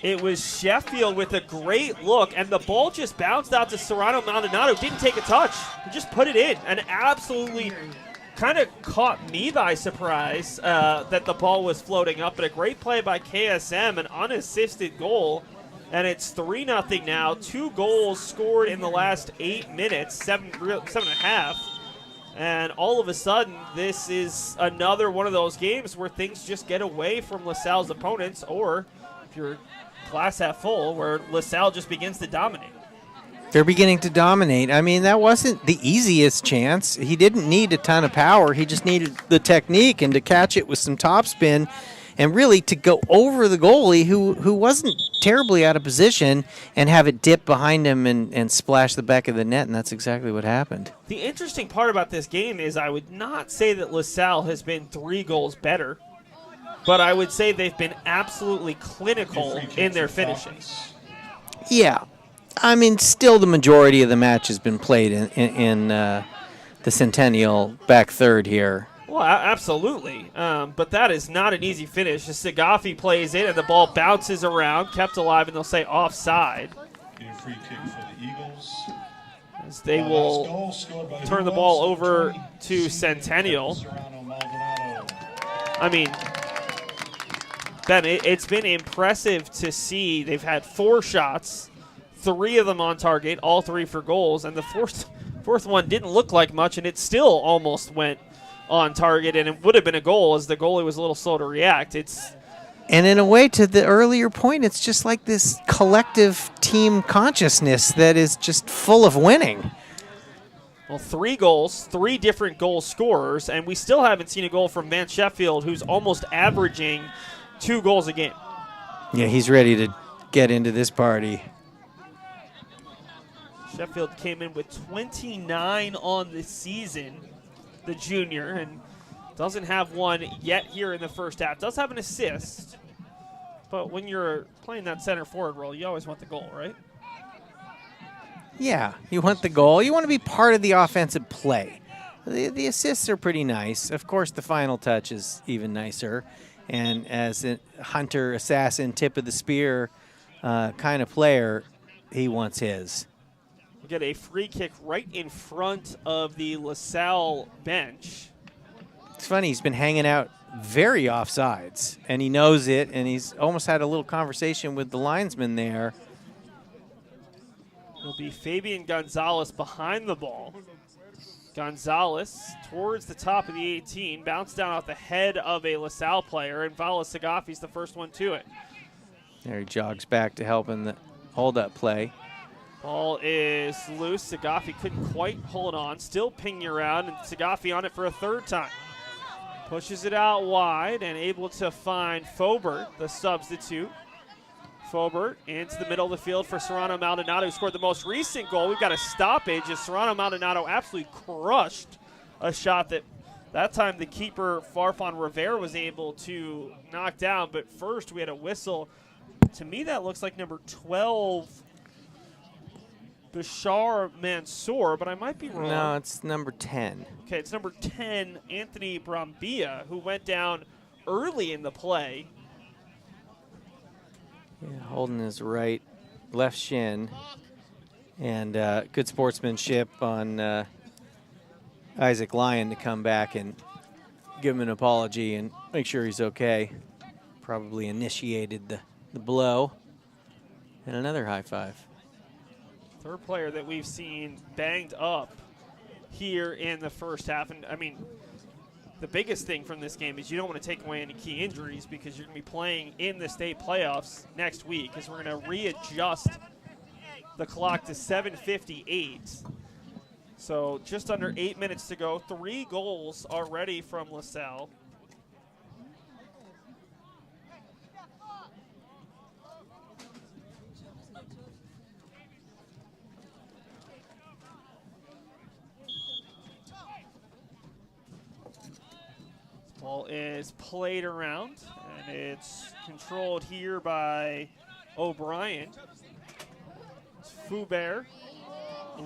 It was Sheffield with a great look, and the ball just bounced out to Serrano. Maldonado didn't take a touch. He just put it in, and absolutely kind of caught me by surprise that the ball was floating up. But a great play by KSM, an unassisted goal, and it's 3-0 now. 2 goals scored in the last 8 minutes, 7.5. And all of a sudden, this is another one of those games where things just get away from LaSalle's opponents, or you're glass half full, where LaSalle just begins to dominate. They're beginning to dominate. I mean, that wasn't the easiest chance. He didn't need a ton of power. He just needed the technique and to catch it with some topspin and really to go over the goalie who wasn't terribly out of position and have it dip behind him and splash the back of the net, and that's exactly what happened. The interesting part about this game is I would not say that LaSalle has been 3 goals better, but I would say they've been absolutely clinical in their finishing. Yeah. I mean, still the majority of the match has been played in the Centennial back third here. Well, absolutely. But that is not an easy finish. Sagafi plays in, and the ball bounces around, kept alive, and they'll say offside. A free kick for the Eagles. As they will turn the ball over to Centennial. I mean, Ben, it's been impressive to see. They've had 4 shots, 3 of them on target, all 3 for goals, and the fourth one didn't look like much, and it still almost went on target, and it would have been a goal as the goalie was a little slow to react. And in a way, to the earlier point, it's just like this collective team consciousness that is just full of winning. Well, 3 goals, 3 different goal scorers, and we still haven't seen a goal from Van Sheffield, who's almost averaging 2 goals a game. Yeah, he's ready to get into this party. Sheffield came in with 29 on the season, the junior, and doesn't have one yet here in the first half. Does have an assist, but when you're playing that center forward role, you always want the goal, right? Yeah, you want the goal. You want to be part of the offensive play. The assists are pretty nice. Of course, the final touch is even nicer. And as a hunter, assassin, tip of the spear kind of player, he wants his. We get a free kick right in front of the LaSalle bench. It's funny, he's been hanging out very offsides, and he knows it, and he's almost had a little conversation with the linesman there. It'll be Fabian Gonzalez behind the ball. Gonzalez towards the top of the 18, bounced down off the head of a LaSalle player, and Vala Sagafi's the first one to it. There he jogs back to help in the hold-up play. Ball is loose. Sagafi couldn't quite hold on. Still pinging around, and Sagafi on it for a 3rd time. Pushes it out wide and able to find Fobert, the substitute. Fobert into the middle of the field for Serrano Maldonado, who scored the most recent goal. We've got a stoppage as Serrano Maldonado absolutely crushed a shot that time the keeper, Farfan Rivera, was able to knock down. But first we had a whistle. To me, that looks like number 12, Bashar Mansour, but I might be wrong. No, it's number 10. Okay, it's number 10, Anthony Brambilla, who went down early in the play. Yeah, holding his left shin. And good sportsmanship on Isaac Lyon to come back and give him an apology and make sure he's okay. Probably initiated the blow. And another high five. 3rd player that we've seen banged up here in the first half. And, I mean, the biggest thing from this game is you don't want to take away any key injuries because you're going to be playing in the state playoffs next week because we're going to readjust the clock to 7:58. So just under 8 minutes to go. 3 goals already from LaSalle. Ball is played around, and it's controlled here by O'Brien. It's Foubert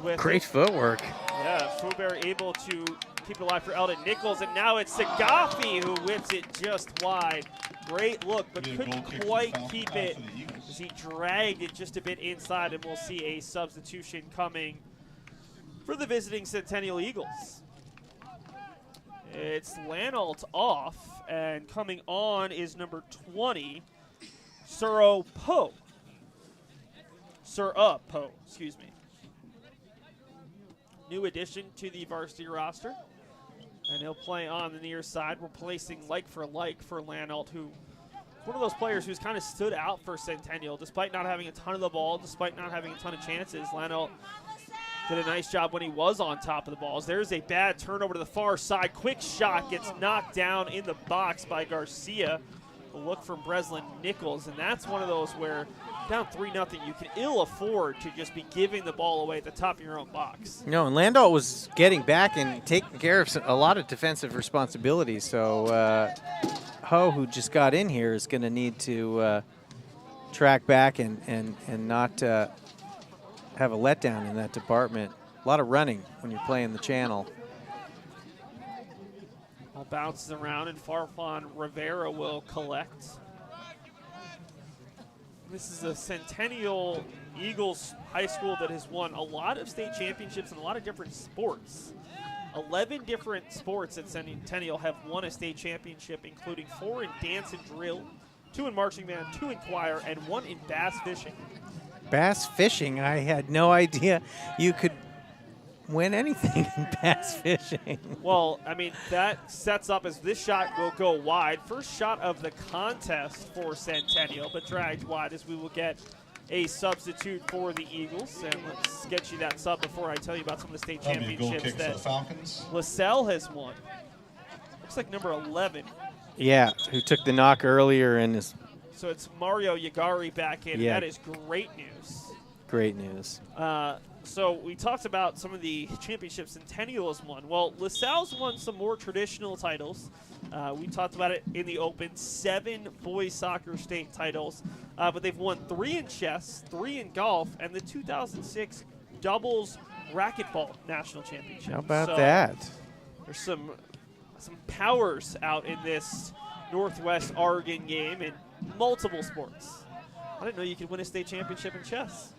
with Great footwork. Yeah, Foubert able to keep it alive for Eldon Nichols, and now it's Sagafi who whips it just wide. Great look, but couldn't quite keep it as he dragged it just a bit inside, and we'll see a substitution coming for the visiting Centennial Eagles. It's Lanault off, and coming on is number 20, Suro Poe. Poe, excuse me. New addition to the varsity roster, and he'll play on the near side, replacing like for Lanault, who one of those players who's kind of stood out for Centennial, despite not having a ton of the ball, despite not having a ton of chances. Lano did a nice job when he was on top of the balls. There's a bad turnover to the far side. Quick shot gets knocked down in the box by Garcia. A look from Breslin Nichols, and that's one of those where down 3-0, you can ill afford to just be giving the ball away at the top of your own box. No, and Landau was getting back and taking care of a lot of defensive responsibilities. So Ho, who just got in here, is going to need to track back and not have a letdown in that department. A lot of running when you're playing the channel. Ball bounces around, and Farfan Rivera will collect. This is a Centennial Eagles high school that has won a lot of state championships in a lot of different sports. 11 different sports at Centennial have won a state championship, including 4 in dance and drill, 2 in marching band, 2 in choir, and 1 in bass fishing. Bass fishing, I had no idea you could win anything in bass fishing. Well, I mean, that sets up as this shot will go wide. First shot of the contest for Centennial, but dragged wide as we will get a substitute for the Eagles. And let's get you that sub before I tell you about some of the state That'll be a goal championships kick for that the Falcons. LaSalle has won. Looks like number 11. Yeah, who took the knock earlier and is So it's Mario Yagari back in. Yeah. That is great news. great news. So we talked about some of the championships Centennial has won. Well, LaSalle's won some more traditional titles. We talked about it in the Open, 7 boys soccer state titles. But they've won 3 in chess, 3 in golf, and the 2006 doubles racquetball national championship. How about So that? There's some powers out in this Northwest Oregon game in multiple sports. I didn't know you could win a state championship in chess.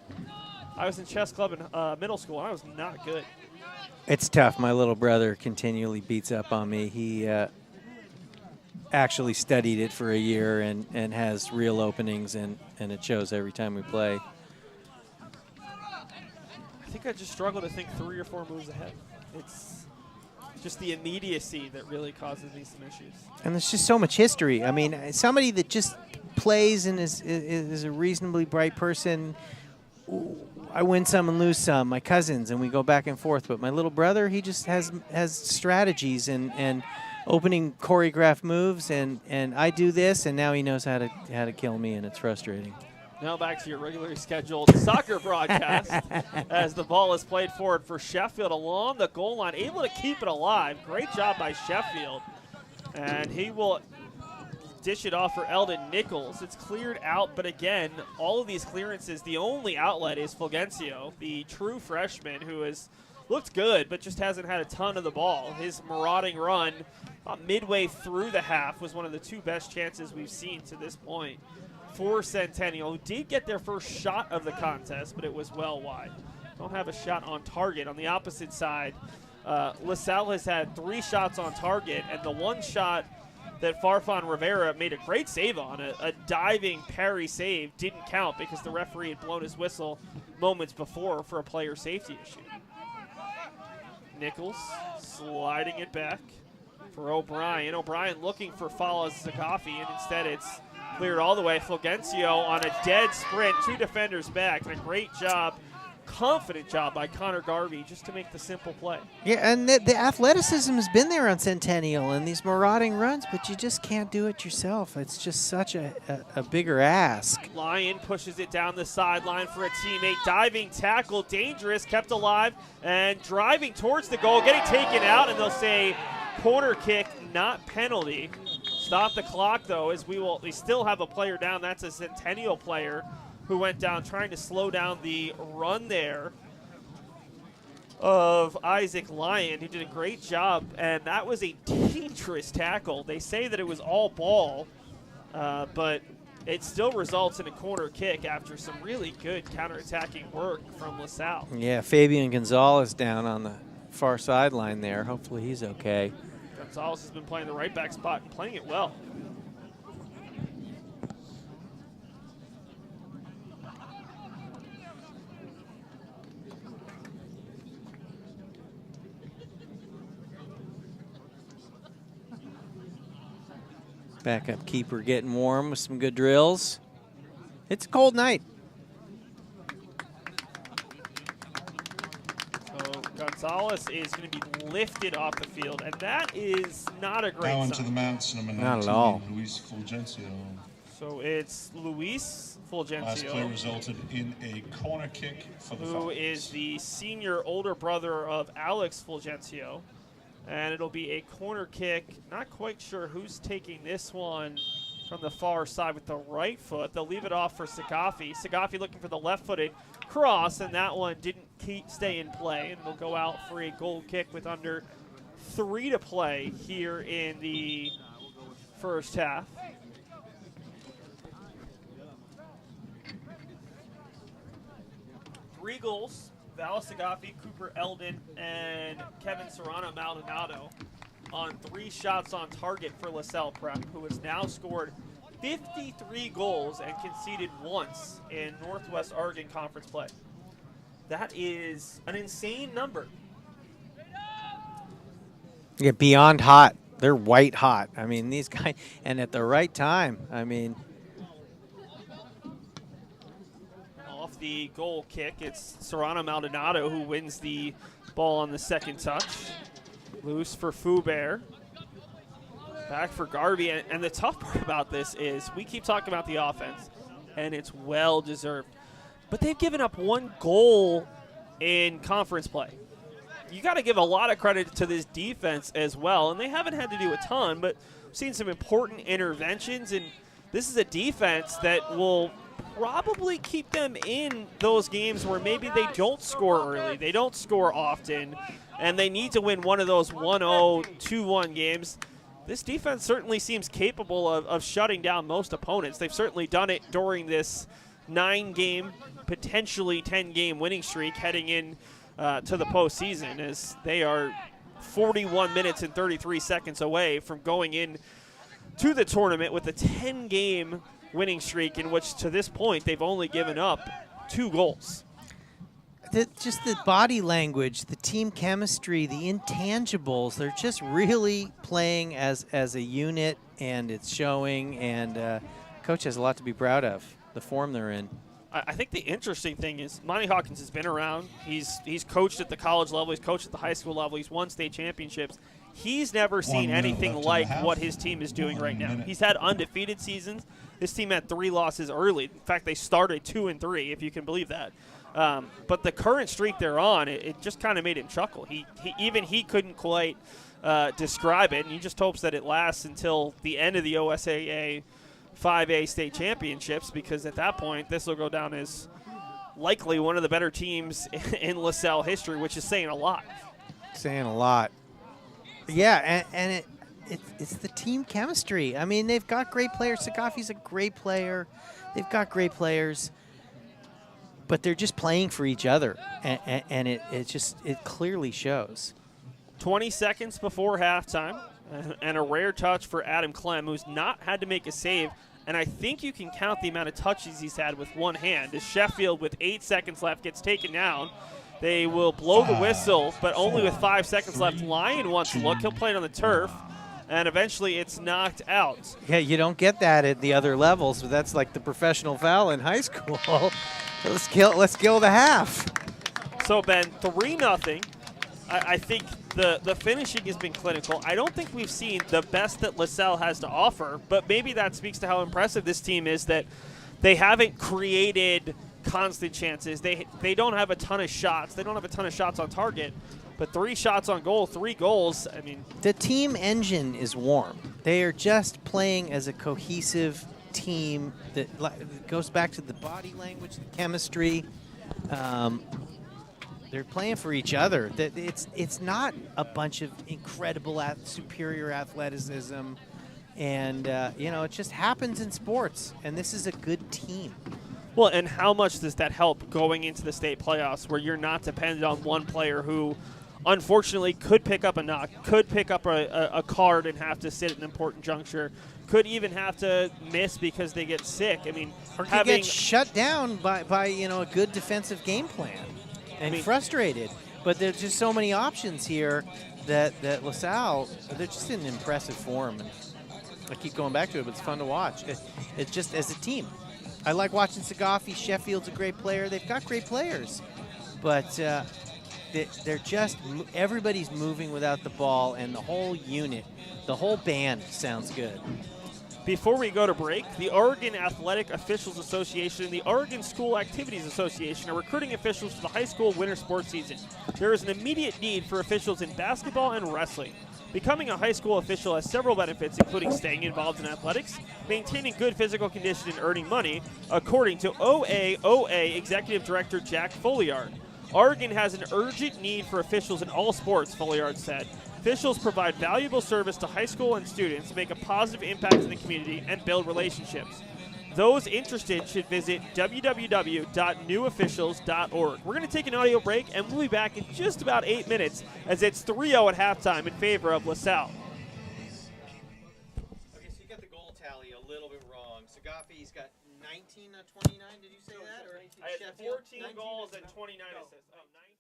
I was in chess club in middle school, and I was not good. It's tough. My little brother continually beats up on me. He actually studied it for a year and has real openings, and it shows every time we play. I think I just struggle to think 3 or 4 moves ahead. It's just the immediacy that really causes these some issues. And there's just so much history. I mean, somebody that just plays and is a reasonably bright person, I win some and lose some. My cousins, and we go back and forth. But my little brother, he just has strategies and opening choreographed moves, and I do this, and now he knows how to kill me, and it's frustrating. Now back to your regularly scheduled soccer broadcast as the ball is played forward for Sheffield along the goal line, able to keep it alive. Great job by Sheffield. And he will dish it off for Eldon Nichols. It's cleared out, but again, all of these clearances, the only outlet is Fulgencio, the true freshman who has looked good but just hasn't had a ton of the ball. His marauding run about midway through the half was one of the 2 best chances we've seen to this point for Centennial, who did get their first shot of the contest, but it was well wide. Don't have a shot on target. On the opposite side, LaSalle has had 3 shots on target, and the 1 shot that Farfan Rivera made a great save on, a diving parry save, didn't count because the referee had blown his whistle moments before for a player safety issue. Nichols sliding it back for O'Brien. O'Brien looking for Fala Zagafi, and instead it's cleared all the way. Fulgencio on a dead sprint, 2 defenders back, and a great job, confident job by Connor Garvey just to make the simple play. Yeah, and the athleticism has been there on Centennial and these marauding runs, but you just can't do it yourself. It's just such a bigger ask. Lyon pushes it down the sideline for a teammate. Diving tackle, dangerous, kept alive, and driving towards the goal, getting taken out, and they'll say corner kick, not penalty. Stop the clock, though, as we still have a player down. That's a Centennial player who went down trying to slow down the run there of Isaac Lyon. He did a great job, and that was a dangerous tackle. They say that it was all ball, but it still results in a corner kick after some really good counterattacking work from LaSalle. Yeah, Fabian Gonzalez down on the far sideline there. Hopefully he's okay. Gonzalez has been playing the right back spot and playing it well. Backup keeper getting warm with some good drills. It's a cold night. So Gonzalez is going to be lifted off the field, and that is not a great Now sign. onto the mounts, number 19, Not at all. Luis Fulgencio. So it's Luis Last play Fulgencio, resulted in a corner kick for the who Falcons. is the senior older brother of Alex Fulgencio. And it'll be a corner kick. Not quite sure who's taking this one from the far side with the right foot. They'll leave it off for Sagafi. Sagafi looking for the left-footed cross, and that one didn't stay in play. And it'll go out for a goal kick with under 3 to play here in the first half. Three goals. Val Sagafi, Cooper Eldon, and Kevin Serrano Maldonado on 3 shots on target for LaSalle Prep, who has now scored 53 goals and conceded once in Northwest Oregon Conference play. That is an insane number. Yeah, beyond hot. They're white hot. I mean, these guys, and at the right time. I mean, Off the goal kick, it's Serrano Maldonado who wins the ball on the second touch. Loose for Foubert. Back for Garvey. And the tough part about this is we keep talking about the offense, and it's well-deserved. But they've given up 1 goal in conference play. You got to give a lot of credit to this defense as well, and they haven't had to do a ton, but we've seen some important interventions, and this is a defense that will probably keep them in those games where maybe they don't score early, they don't score often, and they need to win one of those 1-0, 2-1 games. This defense certainly seems capable of shutting down most opponents. They've certainly done it during this 9-game, potentially 10-game winning streak heading in to the postseason, as they are 41 minutes and 33 seconds away from going in to the tournament with a 10-game winning streak in which, to this point, they've only given up 2 goals. just the body language, the team chemistry, the intangibles, they're just really playing as a unit, and it's showing, and coach has a lot to be proud of, the form they're in. I think the interesting thing is Monty Hawkins has been around. He's coached at the college level. He's coached at the high school level. He's won state championships. He's never seen anything like what his team is doing right now. He's had undefeated seasons. This team had 3 losses early. In fact, they started 2-3, if you can believe that. But the current streak they're on, it just kind of made him chuckle. He couldn't quite describe it, and he just hopes that it lasts until the end of the OSAA 5A state championships, because at that point, this will go down as likely one of the better teams in LaSalle history, which is saying a lot. Saying a lot. Yeah, and it's the team chemistry. I mean, they've got great players. Sagafi's a great player. They've got great players, but they're just playing for each other, and it clearly shows. 20 seconds before halftime, and a rare touch for Adam Clem, who's not had to make a save. And I think you can count the amount of touches he's had with one hand. As Sheffield, with 8 seconds left, gets taken down. They will blow the whistle, but only with 5 seconds left. Lyon wants to look. He'll play it on the turf, and eventually it's knocked out. Yeah, you don't get that at the other levels, but that's like the professional foul in high school. Let's kill the half. So, Ben, 3-0. I think the finishing has been clinical. I don't think we've seen the best that LaSalle has to offer, but maybe that speaks to how impressive this team is, that they haven't created constant chances. They don't have a ton of shots. They don't have a ton of shots on target, but 3 shots on goal, 3 goals. I mean, the team engine is warm. They are just playing as a cohesive team that goes back to the body language, the chemistry. They're playing for each other. It's not a bunch of incredible, superior athleticism, and it just happens in sports. And this is a good team. Well, and how much does that help going into the state playoffs, where you're not dependent on one player who, unfortunately, could pick up a knock, could pick up a card and have to sit at an important juncture, could even have to miss because they get sick. I mean, or could get shut down by a good defensive game plan. And frustrated, but there's just so many options here that LaSalle, they're just in impressive form. I keep going back to it, but it's fun to watch. It's just as a team. I like watching Sagaffi. Sheffield's a great player. They've got great players, but they're just everybody's moving without the ball, and the whole unit, the whole band sounds good. Before we go to break, the Oregon Athletic Officials Association and the Oregon School Activities Association are recruiting officials for the high school winter sports season. There is an immediate need for officials in basketball and wrestling. Becoming a high school official has several benefits, including staying involved in athletics, maintaining good physical condition, and earning money, according to OAOA Executive Director Jack Folliard. Oregon has an urgent need for officials in all sports, Folliard said. Officials provide valuable service to high school and students, make a positive impact in the community, and build relationships. Those interested should visit www.newofficials.org. We're going to take an audio break, and we'll be back in just about 8 minutes as it's 3-0 at halftime in favor of LaSalle. Okay, so you got the goal tally a little bit wrong. Sagaffi's got 19 of 29. Did you say that? Or I had Sheffield? 14 goals and 29 assists. Oh, 19?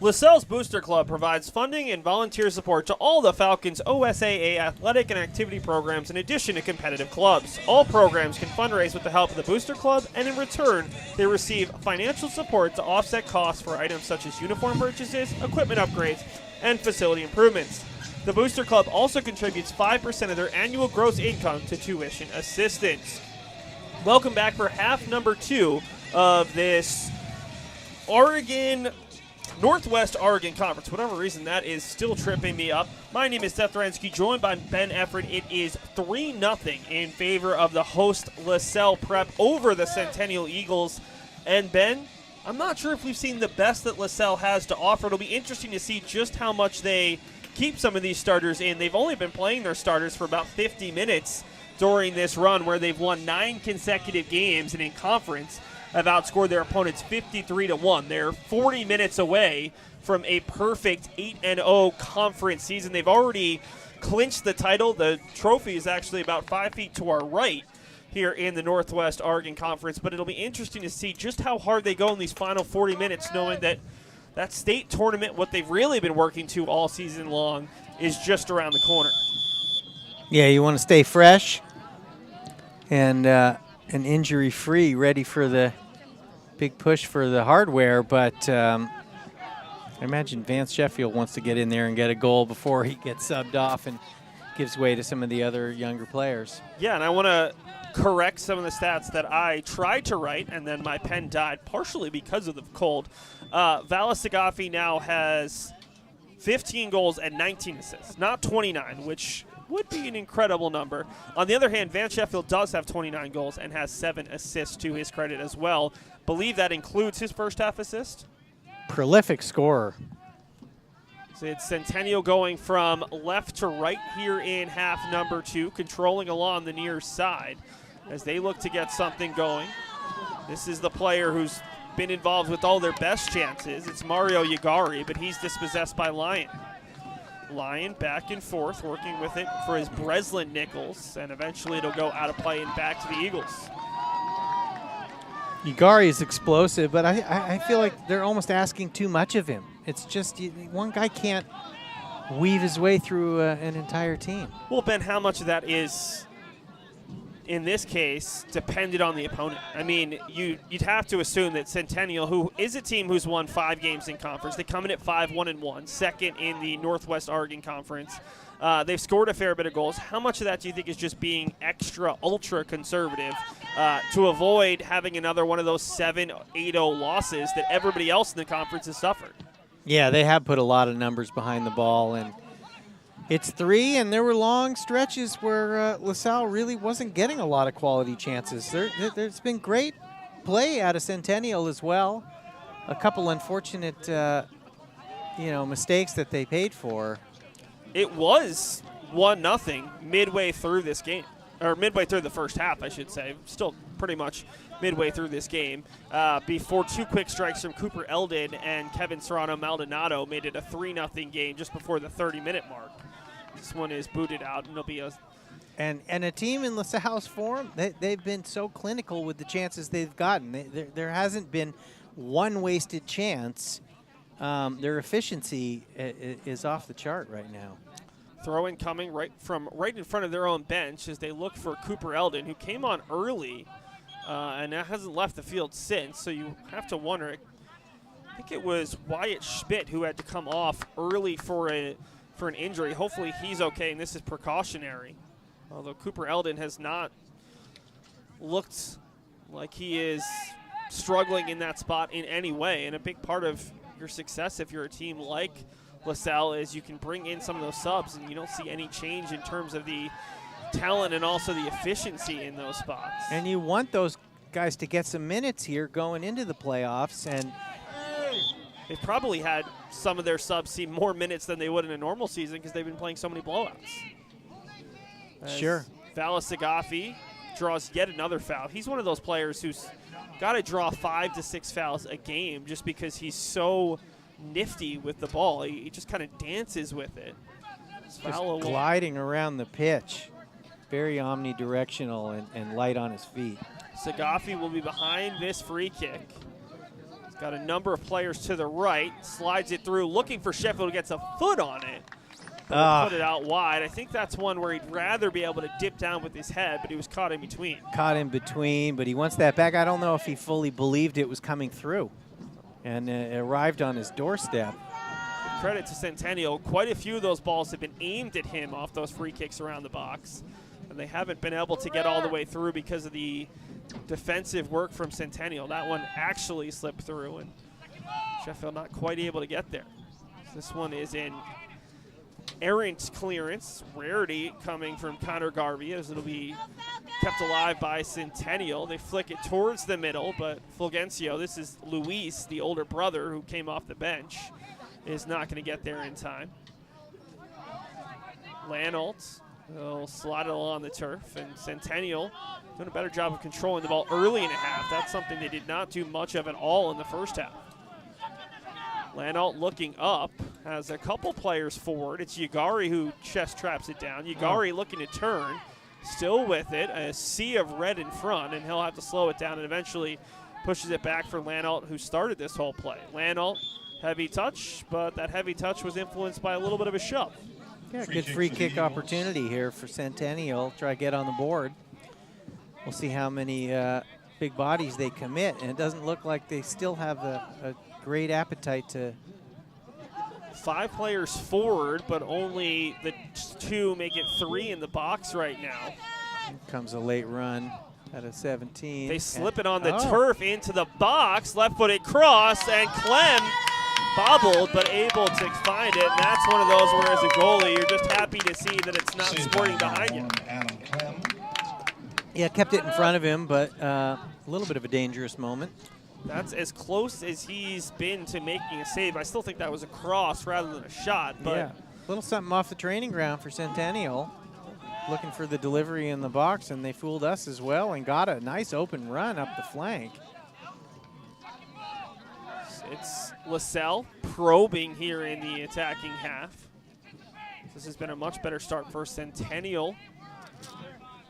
LaSalle's Booster Club provides funding and volunteer support to all the Falcons' OSAA athletic and activity programs in addition to competitive clubs. All programs can fundraise with the help of the Booster Club, and in return, they receive financial support to offset costs for items such as uniform purchases, equipment upgrades, and facility improvements. The Booster Club also contributes 5% of their annual gross income to tuition assistance. Welcome back for half number 2 of this Northwest Oregon Conference. Whatever reason, that is still tripping me up. My name is Seth Orensky, joined by Ben Efran. It is 3-0 in favor of the host LaSalle Prep over the Centennial Eagles. And Ben, I'm not sure if we've seen the best that LaSalle has to offer. It'll be interesting to see just how much they keep some of these starters in. They've only been playing their starters for about 50 minutes during this run, where they've won 9 consecutive games, and in conference have outscored their opponents 53-1. They're 40 minutes away from a perfect 8-0 conference season. They've already clinched the title. The trophy is actually about 5 feet to our right here in the Northwest Oregon Conference, but it'll be interesting to see just how hard they go in these final 40 minutes, knowing that that state tournament, what they've really been working to all season long, is just around the corner. Yeah, you want to stay fresh and injury-free, ready for the big push for the hardware, but I imagine Vance Sheffield wants to get in there and get a goal before he gets subbed off and gives way to some of the other younger players. Yeah, and I want to correct some of the stats that I tried to write, and then my pen died, partially because of the cold. Valis Sagafi now has 15 goals and 19 assists, not 29, which would be an incredible number. On the other hand, Vance Sheffield does have 29 goals and has 7 assists to his credit as well. Believe that includes his first half assist. Prolific scorer. So it's Centennial going from left to right here in half number 2, controlling along the near side as they look to get something going. This is the player who's been involved with all their best chances. It's Mario Yagari, but he's dispossessed by Lyon. Lyon back and forth, working with it for his Breslin Nichols, and eventually it'll go out of play and back to the Eagles. Yagari is explosive, but I feel like they're almost asking too much of him. It's just one guy can't weave his way through an entire team. Well, Ben, how much of that is, in this case, dependent on the opponent? I mean, you'd have to assume that Centennial, who is a team who's won 5 games in conference, they come in at 5-1-1, second in the Northwest Oregon Conference. They've scored a fair bit of goals. How much of that do you think is just being extra, ultra conservative to avoid having another one of those 7-8-0 losses that everybody else in the conference has suffered? Yeah, they have put a lot of numbers behind the ball, and it's 3, and there were long stretches where LaSalle really wasn't getting a lot of quality chances. There's been great play out of Centennial as well. A couple unfortunate, mistakes that they paid for. It was 1-0 midway through this game, or midway through the first half, I should say. Still pretty much midway through this game, before 2 quick strikes from Cooper Eldon and Kevin Serrano Maldonado made it a 3-0 game just before the 30-minute mark. This one is booted out, and it'll be a... And a team in LaSalle's form, they've been so clinical with the chances they've gotten. There hasn't been one wasted chance. Their efficiency is off the chart right now. Throw-in coming right in front of their own bench as they look for Cooper Eldon, who came on early and hasn't left the field since. So you have to wonder. I think it was Wyatt Schmidt who had to come off early for an injury. Hopefully he's okay, and this is precautionary. Although Cooper Eldon has not looked like he is struggling in that spot in any way. And a big part of your success if you're a team like LaSalle is you can bring in some of those subs and you don't see any change in terms of the talent and also the efficiency in those spots. And you want those guys to get some minutes here going into the playoffs, and they've probably had some of their subs see more minutes than they would in a normal season because they've been playing so many blowouts. Sure. Valis Sagafi draws yet another foul. He's one of those players who's got to draw 5 to 6 fouls a game just because he's so nifty with the ball. He just kind of dances with it. Just gliding around the pitch. Very omnidirectional and light on his feet. Sagafi will be behind this free kick. Got a number of players to the right, slides it through, looking for Sheffield, gets a foot on it. Put it out wide. I think that's one where he'd rather be able to dip down with his head, but he was caught in between. Caught in between, but he wants that back. I don't know if he fully believed it was coming through, and it arrived on his doorstep. Credit to Centennial. Quite a few of those balls have been aimed at him off those free kicks around the box, and they haven't been able to get all the way through because of the defensive work from Centennial. That one actually slipped through, and Sheffield not quite able to get there. This one is in errant clearance. Rarity coming from Connor Garvey as it'll be kept alive by Centennial. They flick it towards the middle, but Fulgencio, this is Luis, the older brother who came off the bench, is not going to get there in time. Lanolt will slide it along the turf, and Centennial doing a better job of controlling the ball early in the half. That's something they did not do much of at all in the first half. Lanolt looking up, has a couple players forward. It's Yagari who chest traps it down. Yagari looking to turn, still with it, a sea of red in front, and he'll have to slow it down and eventually pushes it back for Lanolt, who started this whole play. Lanolt, heavy touch, but that heavy touch was influenced by a little bit of a shove. Yeah, good free kick opportunity here for Centennial. Try to get on the board. We'll see how many big bodies they commit, and it doesn't look like they still have a great appetite to. 5 players forward, but only the 2 make it 3 in the box right now. Here comes a late run at a 17. They slip it on the turf into the box, left-footed cross, and Clem bobbled, but able to find it. And that's one of those where, as a goalie, you're just happy to see that it's not sporting behind you. Yeah, kept it in front of him, but a little bit of a dangerous moment. That's as close as he's been to making a save. I still think that was a cross rather than a shot. But yeah, a little something off the training ground for Centennial. Looking for the delivery in the box, and they fooled us as well and got a nice open run up the flank. It's LaSalle probing here in the attacking half. This has been a much better start for Centennial.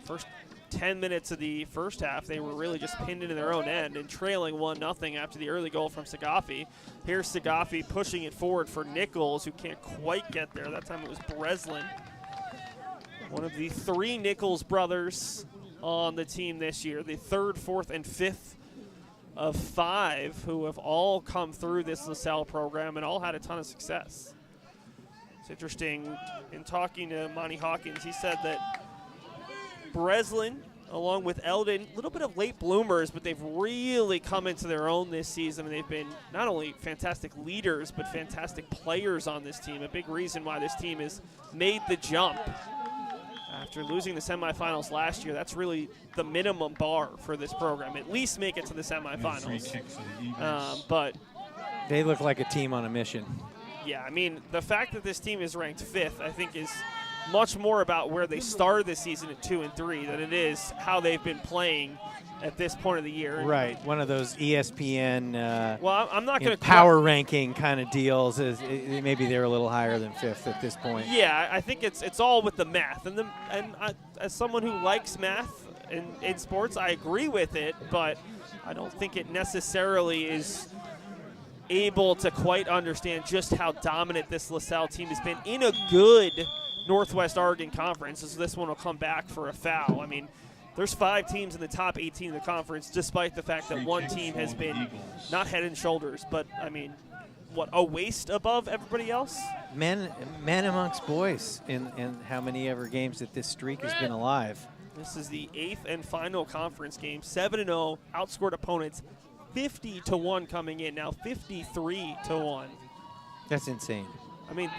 First 10 minutes of the first half, they were really just pinned into their own end and trailing 1-0 after the early goal from Sagafi. Here's Sagafi pushing it forward for Nichols, who can't quite get there. That time it was Breslin. One of the 3 Nichols brothers on the team this year, the 3rd, 4th, and 5th of 5 who have all come through this LaSalle program and all had a ton of success. It's interesting, in talking to Monty Hawkins, he said that Breslin, along with Eldon, a little bit of late bloomers, but they've really come into their own this season, and they've been not only fantastic leaders, but fantastic players on this team. A big reason why this team has made the jump. After losing the semifinals last year, that's really the minimum bar for this program. At least make it to the semifinals. But they look like a team on a mission. Yeah, I mean, the fact that this team is ranked 5th, I think, is much more about where they started this season at 2 and 3 than it is how they've been playing at this point of the year. Right, one of those ESPN well, I'm not going to power ranking kind of deals. Maybe they're a little higher than 5th at this point. Yeah, I think it's all with the math. And as someone who likes math in sports, I agree with it, but I don't think it necessarily is able to quite understand just how dominant this LaSalle team has been in a good Northwest Oregon Conference, as this one will come back for a foul. I mean, there's 5 teams in the top 18 of the conference, despite the fact that one team has been not head and shoulders, but, I mean, what, a waist above everybody else? Men amongst boys in how many ever games that this streak has been alive. This is the 8th and final conference game. 7-0, outscored opponents 50-1 coming in, now 53-1. That's insane. I mean,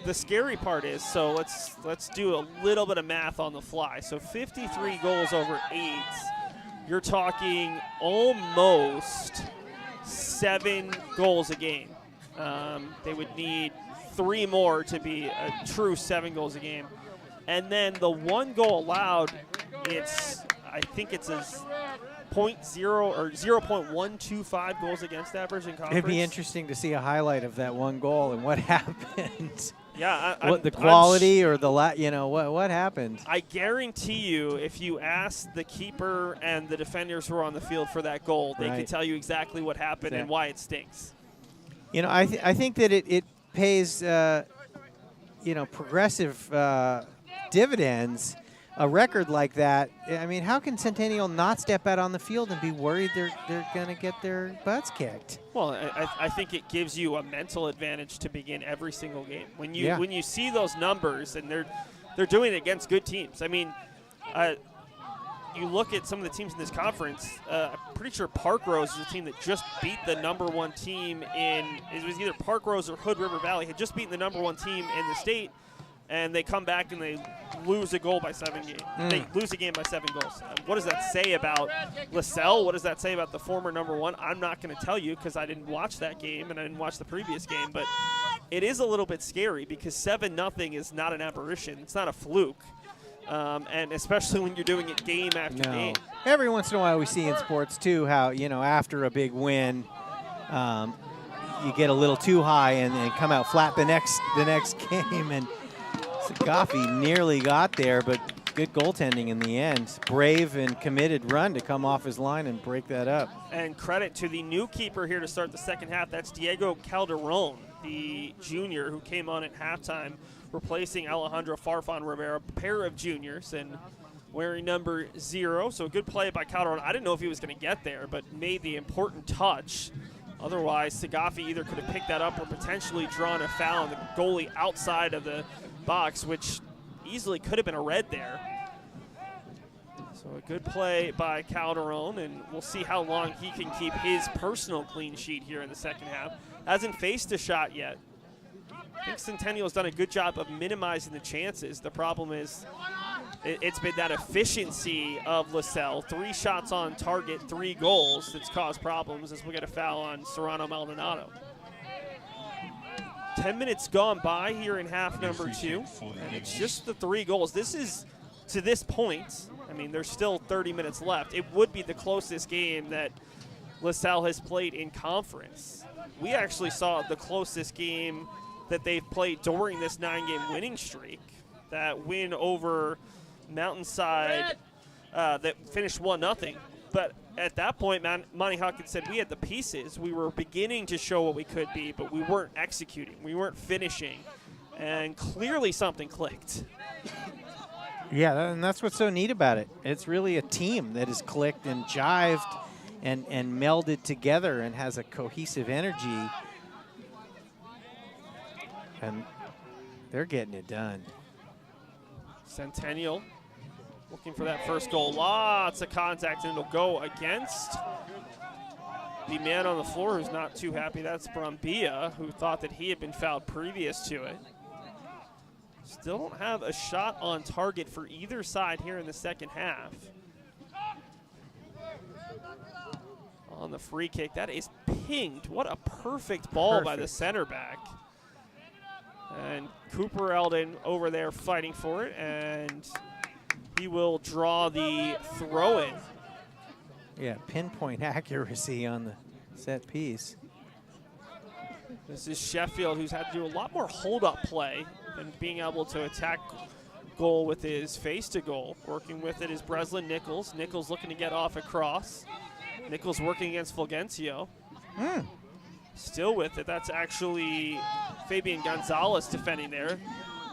the scary part is, so let's do a little bit of math on the fly. So 53 goals over 8. You're talking almost 7 goals a game. They would need 3 more to be a true 7 goals a game. And then the 1 goal allowed, I think it's a 0.125 goals against average in conference. It'd be interesting to see a highlight of that 1 goal and what happened. Yeah, what the quality or the what happened? I guarantee you, if you ask the keeper and the defenders who are on the field for that goal, they can tell you exactly what happened and why it stinks. I think that it pays progressive dividends. A record like that, I mean, how can Centennial not step out on the field and be worried they're going to get their butts kicked? Well, I think it gives you a mental advantage to begin every single game. When you see those numbers, and they're doing it against good teams. I mean, you look at some of the teams in this conference, I'm pretty sure Park Rose is a team that just beat the #1 team it was either Park Rose or Hood River Valley, had just beaten the #1 team in the state, and they come back and they lose a goal by 7 games. They lose a game by 7 goals. What does that say about LaSalle? What does that say about the former #1? I'm not going to tell you because I didn't watch that game and I didn't watch the previous game, but it is a little bit scary because 7-0 is not an aberration. It's not a fluke. And especially when you're doing it game after game. Every once in a while we see in sports, too, how, after a big win, you get a little too high and come out flat the next game. And Goffey nearly got there, but good goaltending in the end. Brave and committed run to come off his line and break that up. And credit to the new keeper here to start the second half. That's Diego Calderon, the junior who came on at halftime, replacing Alejandro Farfan Rivera, a pair of juniors, and wearing number 0. So a good play by Calderon. I didn't know if he was going to get there, but made the important touch. Otherwise, Sagafi either could have picked that up or potentially drawn a foul on the goalie outside of the box, which easily could have been a red there. So a good play by Calderon, and we'll see how long he can keep his personal clean sheet here in the second half. Hasn't faced a shot yet. I think Centennial has done a good job of minimizing the chances. The problem is it's been that efficiency of LaSalle. 3 shots on target, 3 goals that's caused problems as we get a foul on Serrano Maldonado. 10 minutes gone by here in half number 2, and it's just the 3 goals. This is, to this point, I mean, there's still 30 minutes left. It would be the closest game that LaSalle has played in conference. We actually saw the closest game that they've played during this 9-game winning streak. That win over Mountainside that finished 1-0. But at that point, Monty Hawkins said we had the pieces. We were beginning to show what we could be, but we weren't executing. We weren't finishing. And clearly something clicked. Yeah, and that's what's so neat about it. It's really a team that has clicked and jived and melded together and has a cohesive energy. And they're getting it done. Centennial looking for that first goal. Lots of contact, and it'll go against the man on the floor who's not too happy. That's Brambilla, who thought that he had been fouled previous to it. Still don't have a shot on target for either side here in the second half. On the free kick, that is pinged. What a perfect ball by the center back. And Cooper Eldon over there fighting for it, and he will draw the throw-in. Yeah, pinpoint accuracy on the set piece. This is Sheffield, who's had to do a lot more hold-up play than being able to attack goal with his face-to-goal. Working with it is Breslin Nichols. Nichols looking to get off a cross. Nichols working against Fulgencio. Still with it. That's actually Fabian Gonzalez defending there.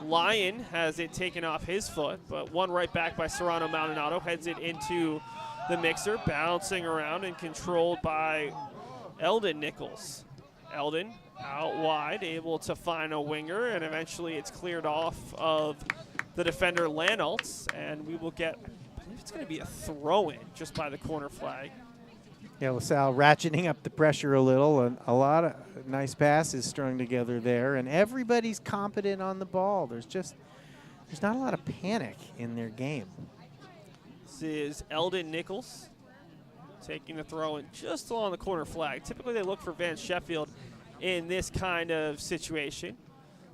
Lyon has it taken off his foot, but one right back by Serrano Maldonado heads it into the mixer, bouncing around and controlled by Eldon Nichols. Eldon out wide, able to find a winger, and eventually it's cleared off of the defender Lanaltz, and we will get, I believe it's going to be a throw-in just by the corner flag. Yeah, LaSalle ratcheting up the pressure a little, and a lot of nice passes strung together there, and everybody's competent on the ball. There's not a lot of panic in their game. This is Eldon Nichols taking the throw in just along the corner flag. Typically they look for Van Sheffield in this kind of situation.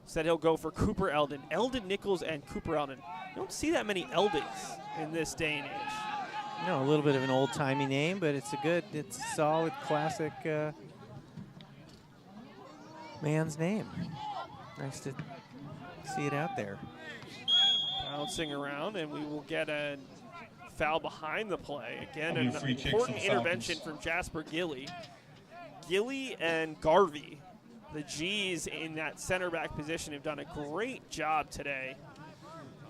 Said he'll go for Cooper Eldon. Eldon Nichols and Cooper Eldon. You don't see that many Eldons in this day and age. A little bit of an old-timey name, but it's a solid, classic man's name. Nice to See it out there. Bouncing around, and we will get a foul behind the play. Again, It'll an be a free kick important for the intervention Falcons. from Jasper Gilly. Gilly and Garvey, the G's in that center back position, have done a great job today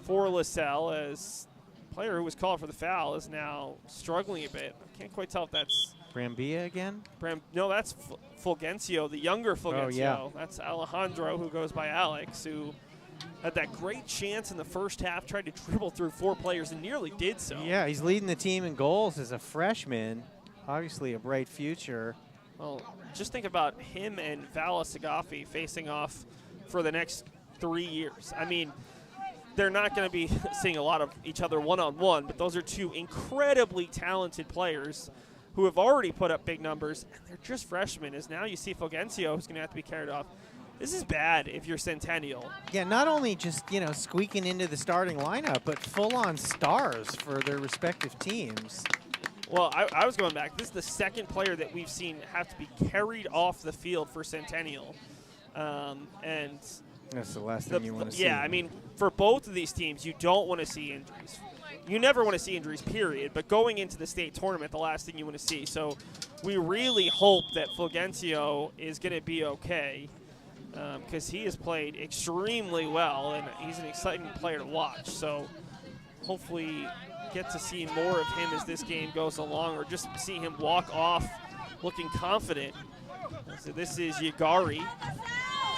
for LaSalle, as the player who was called for the foul is now struggling a bit. I can't quite tell if that's Brambilla again? no, that's Fulgencio, the younger Fulgencio. Oh, yeah. That's Alejandro, who goes by Alex, who had that great chance in the first half, tried to dribble through 4 players and nearly did so. Yeah, he's leading the team in goals as a freshman. Obviously a bright future. Well, just think about him and Vala Sagafi facing off for the next 3 years. I mean, they're not going to be seeing a lot of each other one-on-one, but those are 2 incredibly talented players who have already put up big numbers, and they're just freshmen, as now you see Fulgencio, who's going to have to be carried off. This is bad if you're Centennial. Yeah, not only just, squeaking into the starting lineup, but full-on stars for their respective teams. Well, I was going back. This is the second player that we've seen have to be carried off the field for Centennial. And that's the last thing you want to see. Yeah, I mean, for both of these teams, you don't want to see injuries. You never want to see injuries, period. But going into the state tournament, the last thing you want to see. So we really hope that Fulgencio is going to be okay, because he has played extremely well, and he's an exciting player to watch. So hopefully get to see more of him as this game goes along, or just see him walk off looking confident. So this is Yagari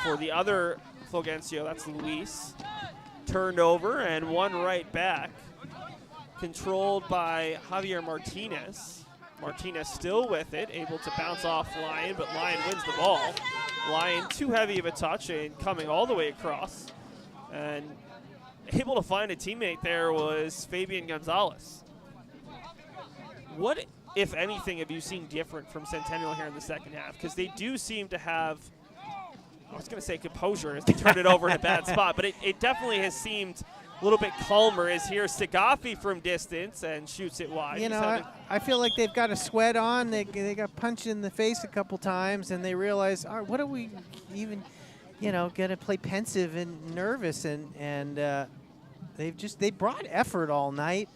for the other Fulgencio. That's Luis. Turned over and one right back. Controlled by Javier Martinez. Martinez still with it, able to bounce off Lyon, but Lyon wins the ball. Lyon too heavy of a touch and coming all the way across. And able to find a teammate there was Fabian Gonzalez. What, if anything, have you seen different from Centennial here in the second half? Because they do seem to have, I was going to say composure as they turn it over in a bad spot, but it definitely has seemed a little bit calmer. As here's Sagafi from distance and shoots it wide. I feel like they've got a sweat on. They got punched in the face a couple times, and they realize, all right, what are we even, going to play pensive and nervous, and they brought effort all night.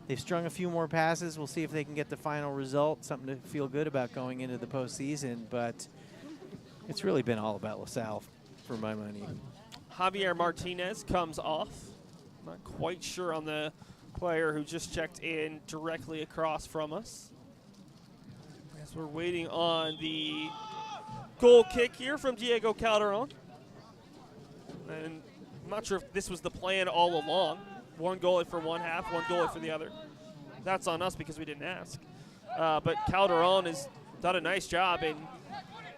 They've strung a few more passes. We'll see if they can get the final result, something to feel good about going into the postseason. But it's really been all about LaSalle for my money. Javier Martinez comes off. Not quite sure on the player who just checked in directly across from us. As we're waiting on the goal kick here from Diego Calderon. And I'm not sure if this was the plan all along. One goalie for one half, one goalie for the other. That's on us because we didn't ask. But Calderon has done a nice job and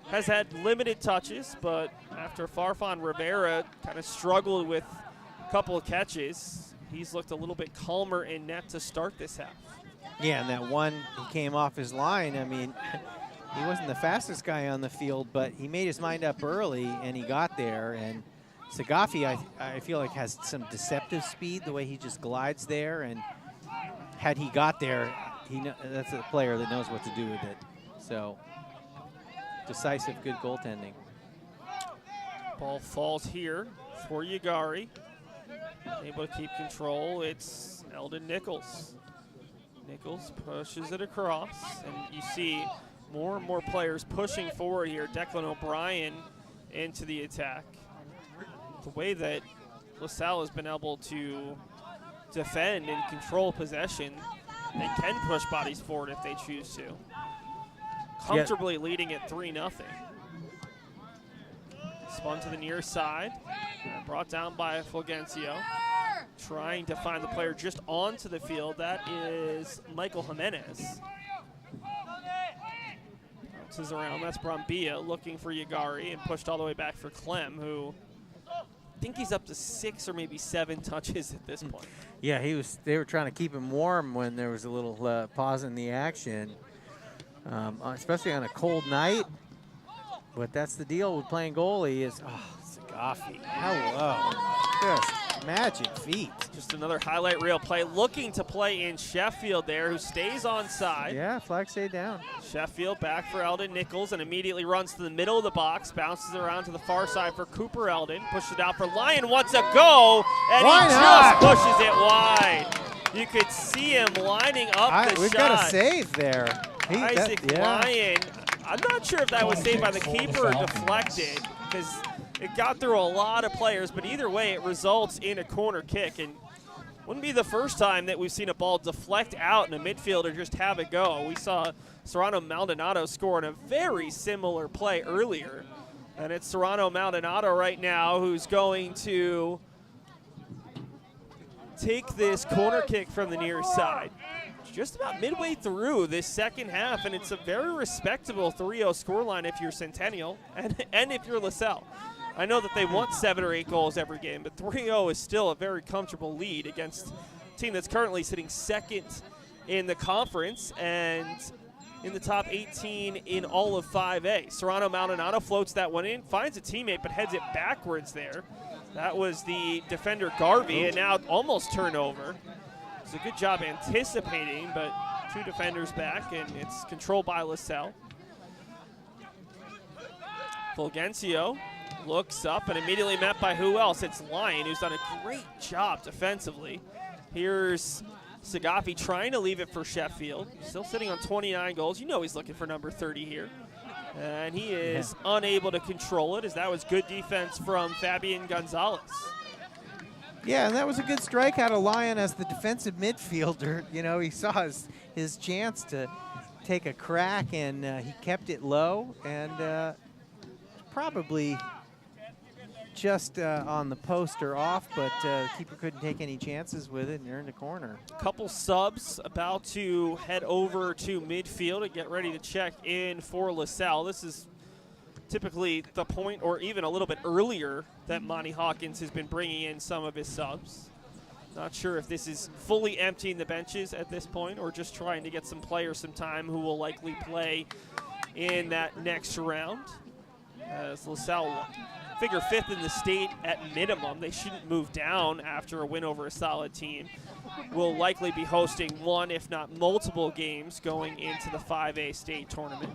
has had limited touches, but after Farfan Rivera kind of struggled with a couple of catches, he's looked a little bit calmer in net to start this half. Yeah, and that one, he came off his line. I mean, he wasn't the fastest guy on the field, but he made his mind up early, and he got there. And Sagafi, I feel like, has some deceptive speed, the way he just glides there. And had he got there, that's a player that knows what to do with it. So, decisive, good goaltending. Ball falls here for Yagari. Able to keep control. It's Eldon Nichols. Nichols pushes it across, and you see more and more players pushing forward here. Declan O'Brien into the attack. The way that LaSalle has been able to defend and control possession, they can push bodies forward if they choose to. Comfortably leading at 3-0. Spun to the near side, brought down by Fulgencio. Trying to find the player just onto the field. That is Michael Jimenez. Bounces around, that's Brambilla looking for Yagari and pushed all the way back for Clem, who I think he's up to 6 or maybe 7 touches at this point. Yeah, they were trying to keep him warm when there was a little pause in the action, especially on a cold night. But that's the deal with playing goalie is, Sagafi, hello. Just Magic feet. Just another highlight reel play, looking to play in Sheffield there, who stays on side. Yeah, flag stayed down. Sheffield back for Eldon Nichols and immediately runs to the middle of the box, bounces around to the far side for Cooper Eldon, pushes it out for Lyon, wants a go, and Why he not? just pushes it wide. You could see him lining up the We've shot. got a save there. Isaac yeah. Lyon, I'm not sure if that was saved by the keeper or deflected, because it got through a lot of players, but either way, it results in a corner kick. And wouldn't be the first time that we've seen a ball deflect out and a midfielder just have it go. We saw Serrano Maldonado score in a very similar play earlier. And it's Serrano Maldonado right now who's going to take this corner kick from the near side. Just about midway through this second half, and it's a very respectable 3-0 scoreline if you're Centennial and if you're LaSalle. I know that they want 7 or 8 goals every game, but 3-0 is still a very comfortable lead against a team that's currently sitting second in the conference and in the top 18 in all of 5A. Serrano Maldonado floats that one in, finds a teammate, but heads it backwards there. That was the defender Garvey, and now almost turnover. It's a good job anticipating, but 2 defenders back, and it's controlled by LaSalle. Fulgencio looks up and immediately met by who else? It's Lyon, who's done a great job defensively. Here's Sagafi trying to leave it for Sheffield. Still sitting on 29 goals. You know he's looking for number 30 here. And he is unable to control it, as that was good defense from Fabian Gonzalez. Yeah, and that was a good strike out of Lyon as the defensive midfielder. You know, he saw his chance to take a crack, and he kept it low, and probably just on the post or off, but the keeper couldn't take any chances with it and earned a corner. Couple subs about to head over to midfield and get ready to check in for LaSalle. This is typically the point, or even a little bit earlier, that Monty Hawkins has been bringing in some of his subs. Not sure if this is fully emptying the benches at this point or just trying to get some players some time who will likely play in that next round. As LaSalle figure 5th in the state at minimum. They shouldn't move down after a win over a solid team. Will likely be hosting one, if not multiple games going into the 5A state tournament.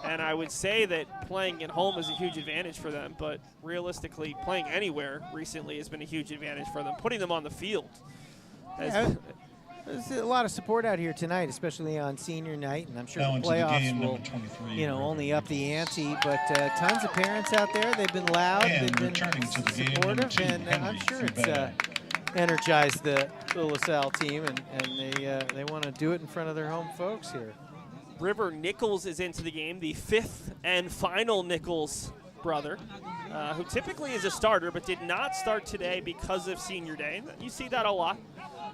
And I would say that playing at home is a huge advantage for them, but realistically, playing anywhere recently has been a huge advantage for them, putting them on the field. There's a lot of support out here tonight, especially on senior night, and I'm sure Now the into the playoffs game, will, number 23, you know, River only up the ante. But tons of parents out there. They've been loud. And they've been returning to the game, number supportive, 2, and I'm Henry sure it's Fubera. energized the LaSalle team, and they want to do it in front of their home folks here. River Nichols is into the game, the 5th and final Nichols brother, who typically is a starter but did not start today because of senior day. You see that a lot.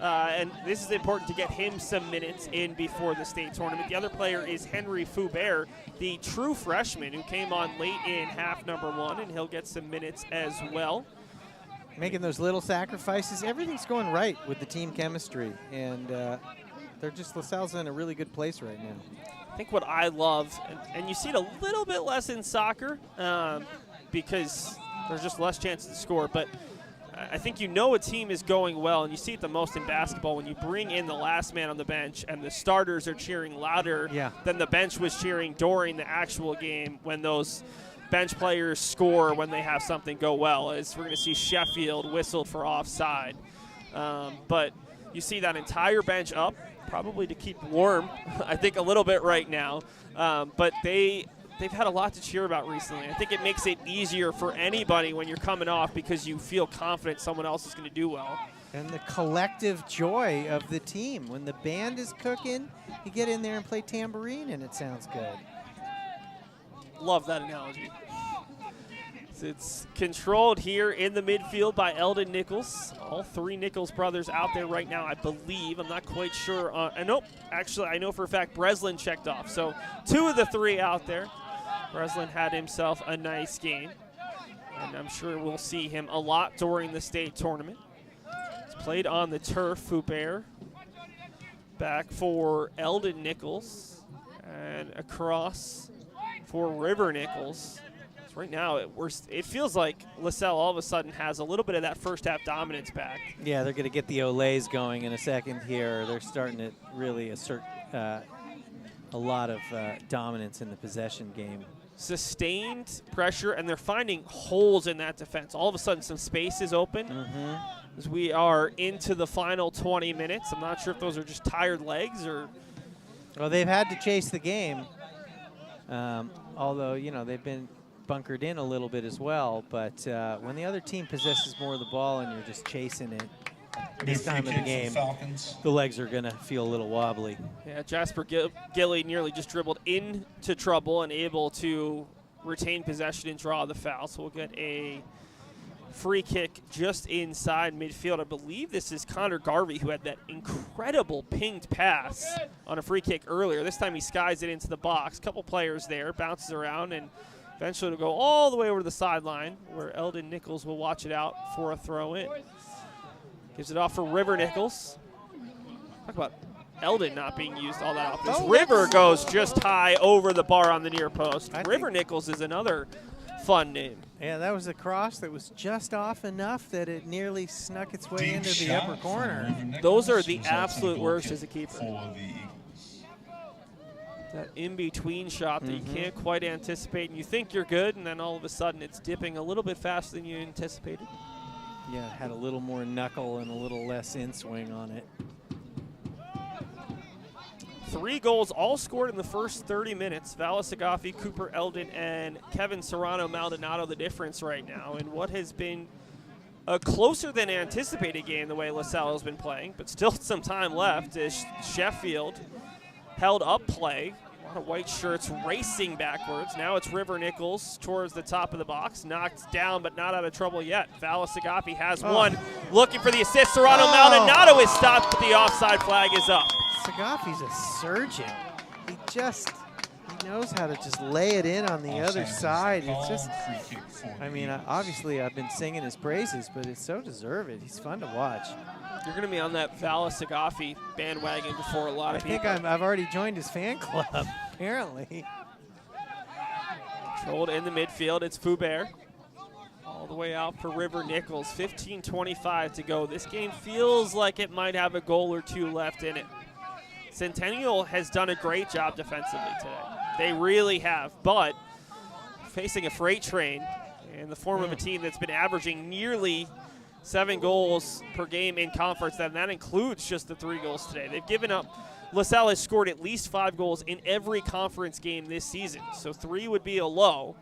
And this is important to get him some minutes in before the state tournament. The other player is Henry Fubert, the true freshman who came on late in half number 1, and he'll get some minutes as well. Making those little sacrifices. Everything's going right with the team chemistry, and they're just, LaSalle's in a really good place right now. I think what I love, and you see it a little bit less in soccer because there's just less chances to score, but I think you know a team is going well, and you see it the most in basketball when you bring in the last man on the bench and the starters are cheering louder than the bench was cheering during the actual game when those bench players score when they have something go well, as we're going to see Sheffield whistled for offside. But you see that entire bench up, probably to keep warm, I think a little bit right now. But they've had a lot to cheer about recently. I think it makes it easier for anybody when you're coming off because you feel confident someone else is going to do well. And the collective joy of the team. When the band is cooking, you get in there and play tambourine, and it sounds good. Love that analogy. So it's controlled here in the midfield by Eldon Nichols. All 3 Nichols brothers out there right now, I believe. I'm not quite sure. Nope, actually, I know for a fact Breslin checked off. So 2 of the 3 out there. Breslin had himself a nice game, and I'm sure we'll see him a lot during the state tournament. He's played on the turf. Fubert back for Eldon Nichols, and across for River Nichols. So right now, it feels like LaSalle all of a sudden has a little bit of that first half dominance back. Yeah, they're going to get the Olays going in a second here. They're starting to really assert a lot of dominance in the possession game. Sustained pressure, and they're finding holes in that defense. All of a sudden, some space is open as we are into the final 20 minutes. I'm not sure if those are just tired legs or. Well, they've had to chase the game, although, you know, they've been bunkered in a little bit as well. But when the other team possesses more of the ball and you're just chasing it, this time of the game, the legs are going to feel a little wobbly. Yeah, Jasper Gilly nearly just dribbled into trouble and able to retain possession and draw the foul. So we'll get a free kick just inside midfield. I believe this is Connor Garvey, who had that incredible pinged pass on a free kick earlier. This time he skies it into the box. Couple players there, bounces around, and eventually it'll go all the way over to the sideline where Eldon Nichols will watch it out for a throw in. Gives it off for River Nichols. Talk about Eldon not being used all that often. Oh, River goes just high over the bar on the near post. River Nichols is another fun name. Yeah, that was a cross that was just off enough that it nearly snuck its way Deep into the shot upper from corner. River Nichols Those are the results in a absolute goal worst kick as a keeper. for the Eagles. That in-between shot that you can't quite anticipate, and you think you're good, and then all of a sudden it's dipping a little bit faster than you anticipated. Yeah, it had a little more knuckle and a little less in-swing on it. 3 goals all scored in the first 30 minutes. Valasagafi, Cooper Eldon, and Kevin Serrano Maldonado the difference right now in what has been a closer than anticipated game the way LaSalle has been playing, but still some time left as Sheffield held up play. A lot of white shirts racing backwards. Now it's River Nichols towards the top of the box. Knocked down, but not out of trouble yet. Valasagafi has one. Looking for the assist. Serrano Maldonado is stopped, but the offside flag is up. Sagafi's a surgeon. He knows how to just lay it in on the other side. It's just, I mean, obviously I've been singing his praises, but it's so deserved. He's fun to watch. You're going to be on that Valasagafi bandwagon before a lot of people. I think I've already joined his fan club, apparently. Controlled in the midfield, it's Foubert. All the way out for River Nichols. 15:25 to go. This game feels like it might have a goal or two left in it. Centennial has done a great job defensively today. They really have, but facing a freight train in the form of a team that's been averaging nearly 7 goals per game in conference, and that includes just the 3 goals today. They've given up. LaSalle has scored at least 5 goals in every conference game this season, so 3 would be a low.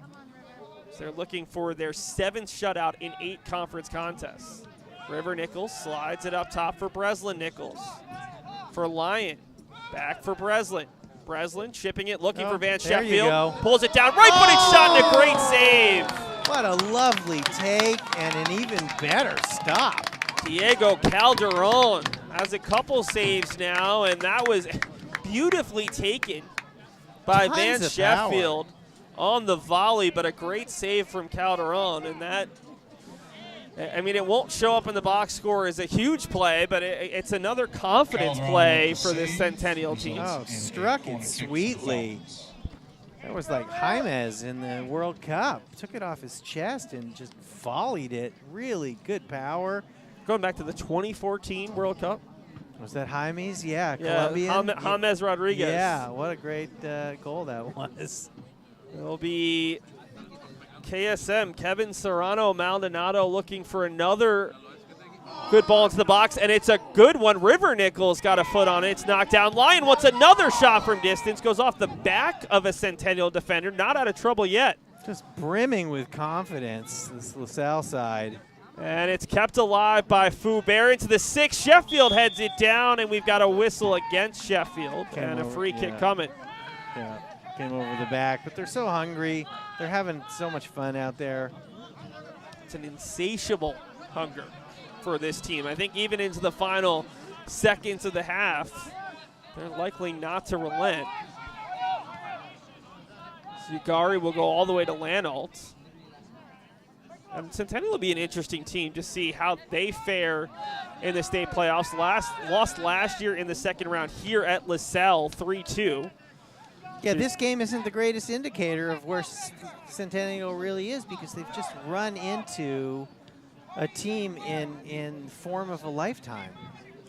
So they're looking for their 7th shutout in 8 conference contests. River Nichols slides it up top for Breslin Nichols. For Lyon, back for Breslin. Breslin chipping it, looking for Van there you Sheffield. go. Pulls it down, right-footed shot and a great save. What a lovely take and an even better stop. Diego Calderon has a couple saves now, and that was beautifully taken by Van Tons of Sheffield on the volley, but a great save from Calderon, and that, I mean, it won't show up in the box score as a huge play, but it's another confidence play for this Centennial team. Oh, struck it sweetly. That was like Jaimez in the World Cup. Took it off his chest and just volleyed it. Really good power. Going back to the 2014 World Cup. Was that Jaimez? Yeah, Colombian. James Rodriguez. Yeah, what a great goal that was. It'll be KSM, Kevin Serrano Maldonado, looking for another good ball into the box, and it's a good one. River Nichols got a foot on it. It's knocked down. Lyon wants another shot from distance. Goes off the back of a Centennial defender. Not out of trouble yet. Just brimming with confidence, this LaSalle side. And it's kept alive by Foubert into the 6. Sheffield heads it down, and we've got a whistle against Sheffield and a free kick coming. Yeah, came over the back, but they're so hungry. They're having so much fun out there. It's an insatiable hunger for this team. I think even into the final seconds of the half, they're likely not to relent. Zugari will go all the way to Lanalt. Centennial will be an interesting team to see how they fare in the state playoffs. Lost last year in the second round here at LaSalle 3-2. Yeah, this game isn't the greatest indicator of where Centennial really is because they've just run into a team in form of a lifetime.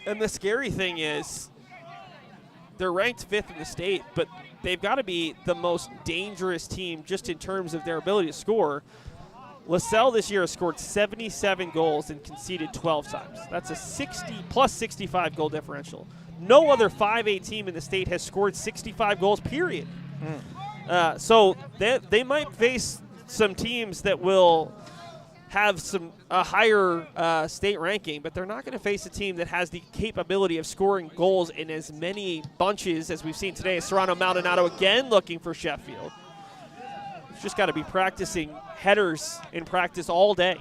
And the scary thing is they're ranked 5th in the state, but they've got to be the most dangerous team just in terms of their ability to score. LaSalle this year has scored 77 goals and conceded 12 times. That's a 60 + 65 goal differential. No other 5A team in the state has scored 65 goals, period. So they might face some teams that will have a higher state ranking, but they're not going to face a team that has the capability of scoring goals in as many bunches as we've seen today. Serrano Maldonado again looking for Sheffield. He's just got to be practicing headers in practice all day.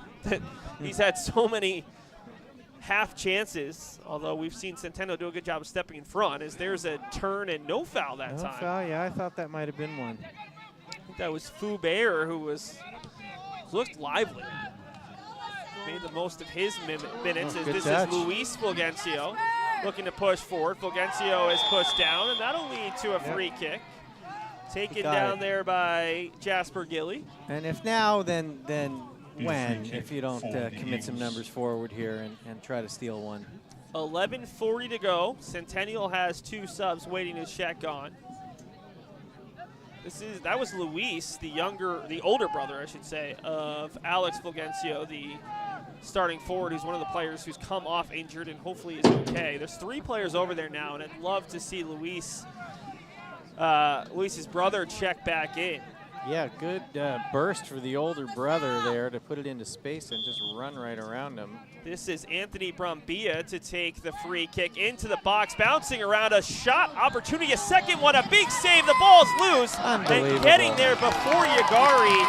He's had so many half chances, although we've seen Centennial do a good job of stepping in front, as there's a turn and no foul that time. No foul, yeah, I thought that might have been one. I think that was Foubert who looked lively. Made the most of his minutes. Oh, This touch. is Luis Fulgencio looking to push forward. Fulgencio is pushed down, and that'll lead to a free kick. Taken down there by Jasper Gilly. And if now, then Be a when, free kick if you don't for the commit some Eagles. numbers forward here and try to steal one. 11:40 to go. Centennial has 2 subs waiting to check on. That was Luis, the older brother, I should say, of Alex Fulgencio, the starting forward, who's one of the players who's come off injured and hopefully is okay. There's 3 players over there now, and I'd love to see Luis's brother check back in. Yeah, good burst for the older brother there to put it into space and just run right around him. This is Anthony Brambilla to take the free kick into the box, bouncing around a shot opportunity. A second one, a big save. The ball's loose. Unbelievable. And getting there before Yagari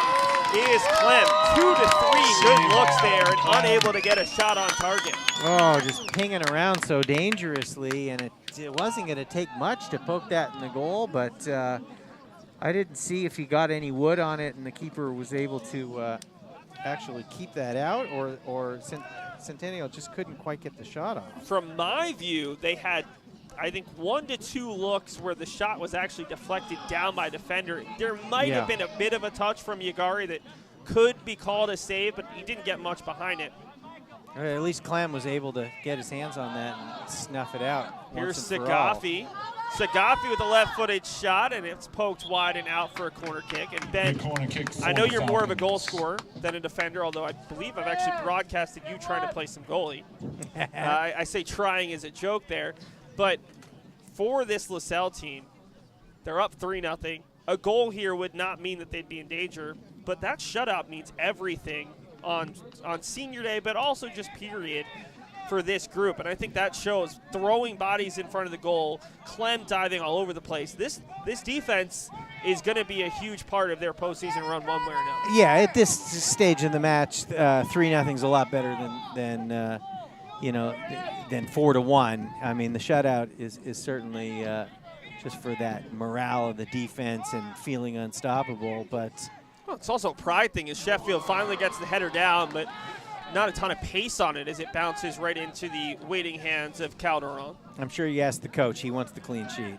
is Clem. 2 to 3 good looks there and unable to get a shot on target. Oh, just pinging around so dangerously, and it wasn't going to take much to poke that in the goal, but I didn't see if he got any wood on it and the keeper was able to actually keep that out, or Centennial just couldn't quite get the shot off. From my view, they had, I think, 1 to 2 looks where the shot was actually deflected down by defender. There might have been a bit of a touch from Yagari that could be called a save, but he didn't get much behind it. At least Clem was able to get his hands on that and snuff it out. Here's once and for all. Sagafi. Sagafi with a left-footed shot, and it's poked wide and out for a corner kick. And Ben, corner kick for I know the you're more of a goal Falcons. scorer than a defender, although I believe I've actually broadcasted you trying to play some goalie. I say trying as a joke there. But for this LaSalle team, they're up 3-0. A goal here would not mean that they'd be in danger, but that shutout means everything on senior day, but also just period for this group. And I think that shows throwing bodies in front of the goal, Clem diving all over the place. This defense is going to be a huge part of their postseason run one way or another. Yeah, at this stage in the match, 3-0 is a lot better than 4-1. I mean, the shutout is certainly just for that morale of the defense and feeling unstoppable. But well, it's also a pride thing as Sheffield finally gets the header down, but not a ton of pace on it as it bounces right into the waiting hands of Calderon. I'm sure you asked the coach. He wants the clean sheet.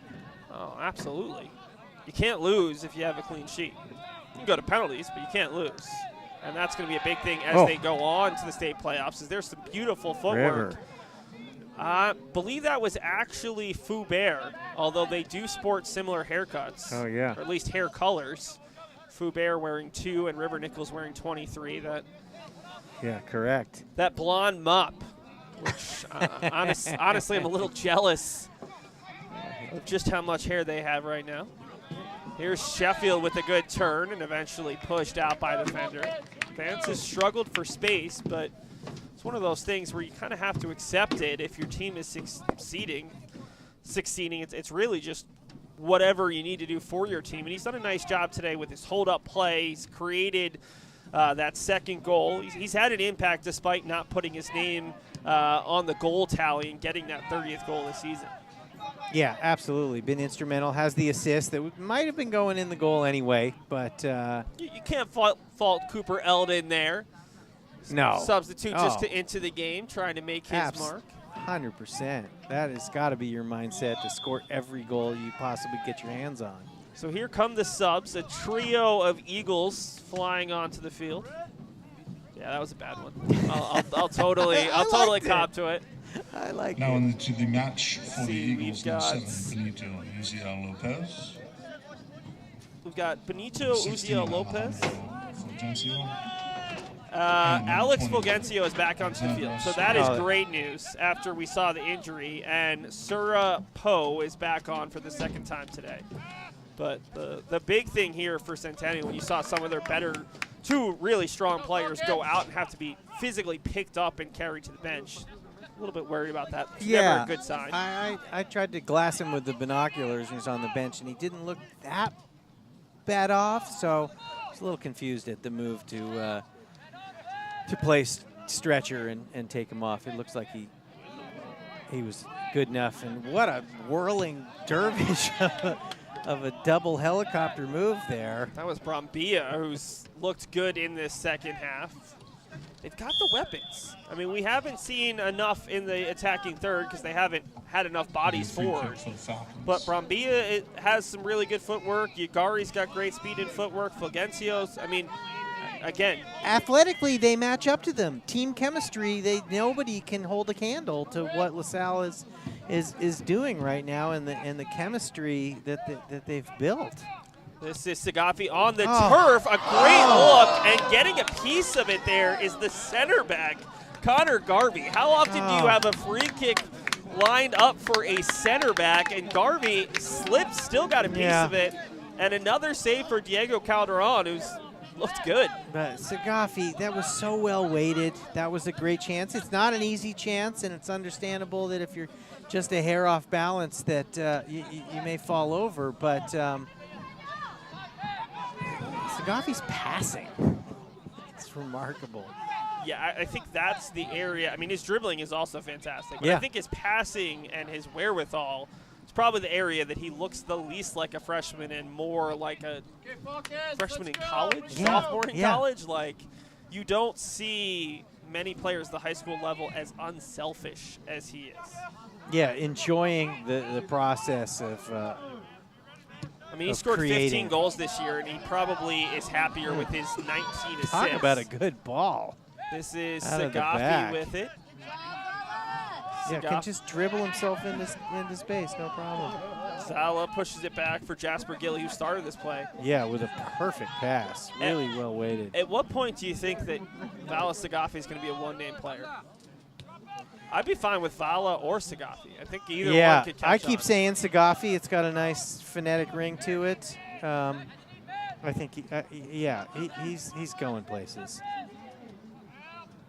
Oh, absolutely. You can't lose if you have a clean sheet. You can go to penalties, but you can't lose. And that's going to be a big thing as they go on to the state playoffs, is there's some beautiful footwork. I believe that was actually Foubert, although they do sport similar haircuts. Oh, yeah. Or at least hair colors. Foubert wearing 2 and River Nichols wearing 23. Yeah, correct. That blonde mop, which honestly I'm a little jealous of just how much hair they have right now. Here's Sheffield with a good turn and eventually pushed out by the defender. Vance has struggled for space, but it's one of those things where you kind of have to accept it if your team is succeeding. It's really just whatever you need to do for your team. And he's done a nice job today with his hold-up play. He's created that second goal. He's had an impact despite not putting his name on the goal tally and getting that 30th goal this season. Yeah, absolutely. Been instrumental. Has the assist that might have been going in the goal anyway, but You can't fault Cooper Eldon there. no. Substitute just into the game, trying to make his mark. 100%. That has got to be your mindset to score every goal you possibly get your hands on. So here come the subs, a trio of Eagles flying onto the field. Yeah, that was a bad one. I'll totally cop to it. I like Now it. into the match for the See, Eagles, we've got- number 7, Benito Uziel Lopez. We've got Benito 16, Uziel Lopez. Fulgencio. Alex 20. Fulgencio is back onto the field, so that is great news after we saw the injury. And Sura Poe is back on for the second time today. But the big thing here for Centennial, when you saw some of their better, two really strong players go out and have to be physically picked up and carried to the bench, a little bit worried about that. It's never a good sign. I tried to glass him with the binoculars when he was on the bench, and he didn't look that bad off, so I was a little confused at the move to play stretcher and take him off. It looks like he was good enough, and what a whirling dervish of a double helicopter move there. That was Brambilla, who's looked good in this second half. They've got the weapons. I mean, we haven't seen enough in the attacking third because they haven't had enough bodies Free forward. kick for the Falcons. But Brambilla has some really good footwork. Yugari's got great speed and footwork. Fulgencio's, I mean, again, Athletically, they match up to them. Team chemistry, nobody can hold a candle to what LaSalle is doing right now, and the chemistry that they've built. this is Sagafi on the turf. A great look, and getting a piece of it there is the center back, Connor Garvey. How often do you have a free kick lined up for a center back, and Garvey slipped, still got a piece of it, and another save for Diego Calderon, who's looked good. But Sagafi, that was so well weighted. That was a great chance. It's not an easy chance, and it's understandable that if you're just a hair off balance that you may fall over. But Sagafi's passing. It's remarkable. Yeah, I think that's the area. I mean, his dribbling is also fantastic. But I think his passing and his wherewithal is probably the area that he looks the least like a freshman and more like a freshman in college, sophomore in college. Like, you don't see many players at the high school level as unselfish as he is. Yeah, enjoying the process of I mean, he scored 15 goals this year, and he probably is happier with his 19 assists. Talk about a good ball. This is Out of the Sagafi back. with it. Yeah, can just dribble himself into space, no problem. Salle pushes it back for Jasper Gilly, who started this play. Yeah, with a perfect pass. Really well weighted. At what point do you think that Vala Sagafi is going to be a one-name player? I'd be fine with Vala or Sagafi. I think either one could catch I keep on. saying Sagafi. It's got a nice phonetic ring to it. I think, he's going places.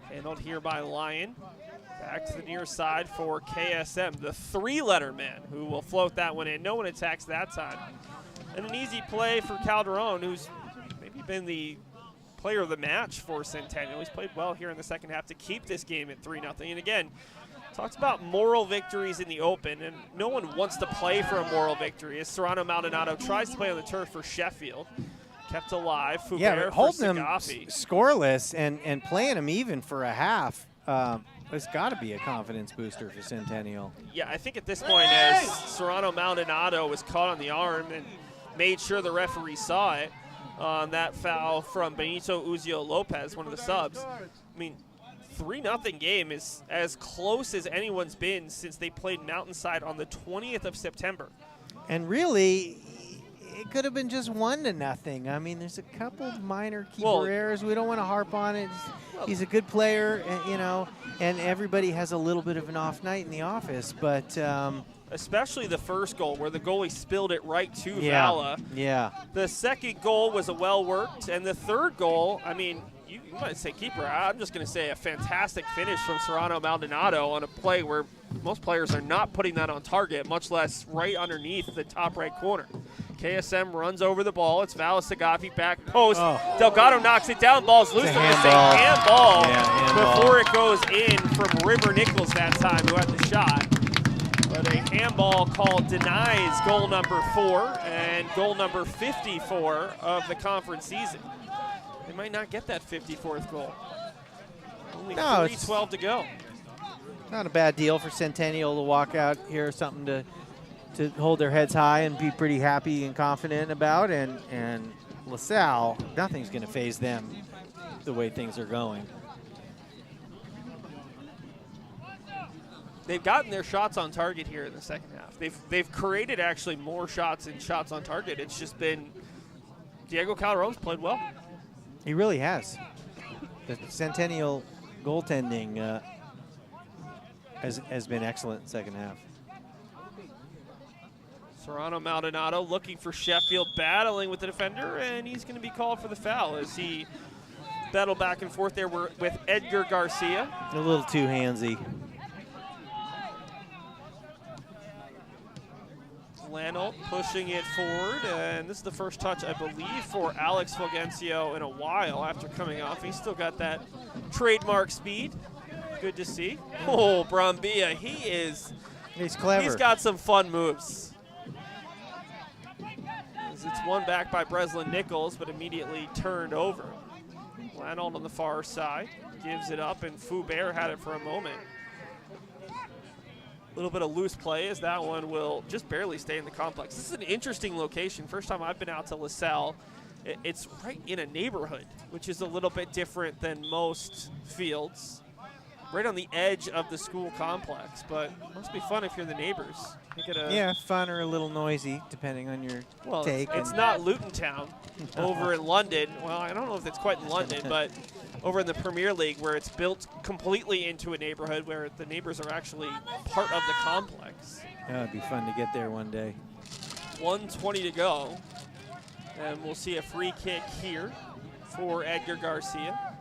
Handled here by Lyon. Back to the near side for KSM, the three-letter man, who will float that one in. No one attacks that time. And an easy play for Calderon, who's maybe been the player of the match for Centennial. He's played well here in the second half to keep this game at 3-0. And again, talks about moral victories in the open, and no one wants to play for a moral victory as Serrano Maldonado tries to play on the turf for Sheffield. Kept alive. Foubert holding for them Sagafi. scoreless and playing them even for a half. It's got to be a confidence booster for Centennial. Yeah, I think at this point, as Serrano Maldonado was caught on the arm and made sure the referee saw it on that foul from Benito Uziel Lopez, one of the subs. I mean, 3-0 game is as close as anyone's been since they played Mountainside on the 20th of September. And really, it could have been just 1-0. I mean, there's a couple minor keeper errors. We don't want to harp on it. He's a good player, and everybody has a little bit of an off night in the office. But especially the first goal where the goalie spilled it right to Vala. Yeah. The second goal was a well-worked, and the third goal, I mean, you might say keeper. I'm just going to say a fantastic finish from Serrano Maldonado on a play where most players are not putting that on target, much less right underneath the top right corner. KSM runs over the ball. It's Vala Sagafi back post. Delgado knocks it down. Ball's loose. It's a handball before it goes in from River Nichols that time, who had the shot. But a handball call denies goal number 4 and goal number 54 of the conference season. They might not get that 54th goal. Only 3:12 to go. Not a bad deal for Centennial to walk out here, something to to hold their heads high and be pretty happy and confident about. And LaSalle, nothing's going to faze them the way things are going. They've gotten their shots on target here in the second half. They've created actually more shots and shots on target. It's just been Diego Calderon's played well. He really has. The Centennial goaltending has been excellent in the second half. Serrano Maldonado looking for Sheffield, battling with the defender, and he's going to be called for the foul as he battled back and forth there with Edgar Garcia. A little too handsy. Lanolt pushing it forward, and this is the first touch, I believe, for Alex Fulgencio in a while after coming off. He's still got that trademark speed. Good to see. Oh, Brambilla, he's clever. He's got some fun moves. As it's won back by Breslin Nichols, but immediately turned over. Lanolt on the far side gives it up, and Foubert had it for a moment. A little bit of loose play as that one will just barely stay in the complex. This is an interesting location. First time I've been out to LaSalle. It's right in a neighborhood, which is a little bit different than most fields. Right on the edge of the school complex, but it must be fun if you're the neighbors. Yeah, fun or a little noisy, depending on your take. It's not Luton Town over in London. Well, I don't know if it's quite in London, but over in the Premier League where it's built completely into a neighborhood where the neighbors are actually part of the complex. That would be fun to get there one day. 1:20 to go, and we'll see a free kick here for Edgar Garcia.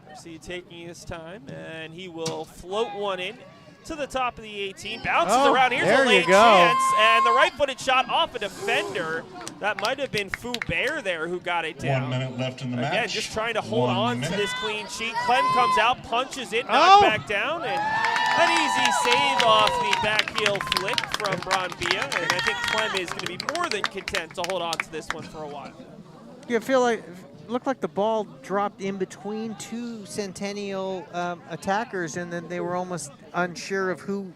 Garcia taking his time, and he will float one in to the top of the 18. Bounces around. Here's a late chance, and the right-footed shot off a defender. That might have been Foubert there who got it down. 1 minute left in the match. Again, just trying to hold on to this clean sheet. Clem comes out, punches it, knocked back down, and an easy save off the backheel flick from Brambilla. And I think Clem is going to be more than content to hold on to this one for a while. You feel like looked like the ball dropped in between two Centennial attackers, and then they were almost unsure of who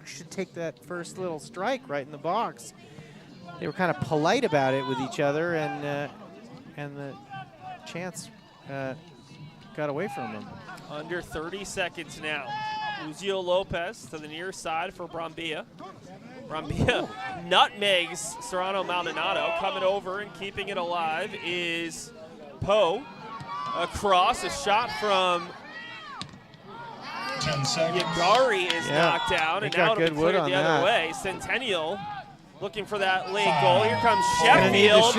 should take that first little strike right in the box. They were kind of polite about it with each other, and the chance got away from them. Under 30 seconds now. Lucio Lopez to the near side for Brambilla. Brambilla nutmegs Serrano Maldonado. Coming over and keeping it alive is Poe. Across, a shot from 10 seconds. Yagari is knocked down, and now it'll be cleared the other way. Centennial looking for that late goal. Here comes Sheffield.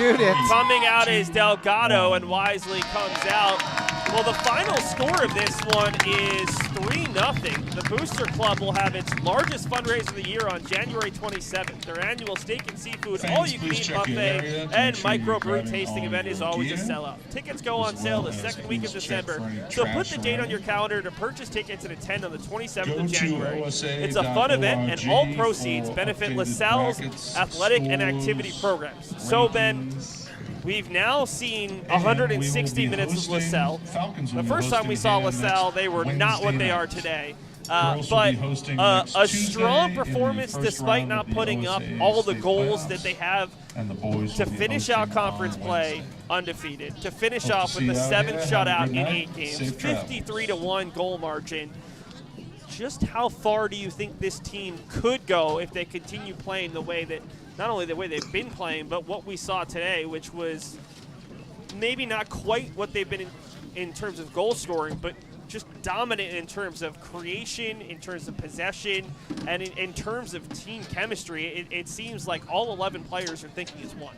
Coming out is Delgado, and wisely comes out. Well, the final score of this one is 3-0. The Booster Club will have its largest fundraiser of the year on January 27th. Their annual steak and seafood, all-you-can-eat buffet, and microbrew tasting event is always a sellout. Tickets go on sale the second week of December, so put the date on your calendar to purchase tickets and attend on the 27th of January. It's a fun event, and all proceeds benefit LaSalle's athletic and activity programs. So, Ben, we've now seen 160 minutes of LaSalle. The first time we saw LaSalle, they were not what they are today. But a strong performance despite not putting up all the goals that they have to finish out conference play undefeated, to finish off with the 7th shutout in 8 games, 53-1 goal margin. Just how far do you think this team could go if they continue playing the way that, not only the way they've been playing, but what we saw today, which was maybe not quite what they've been in terms of goal scoring, but just dominant in terms of creation, in terms of possession, and in terms of team chemistry. It seems like all 11 players are thinking as one.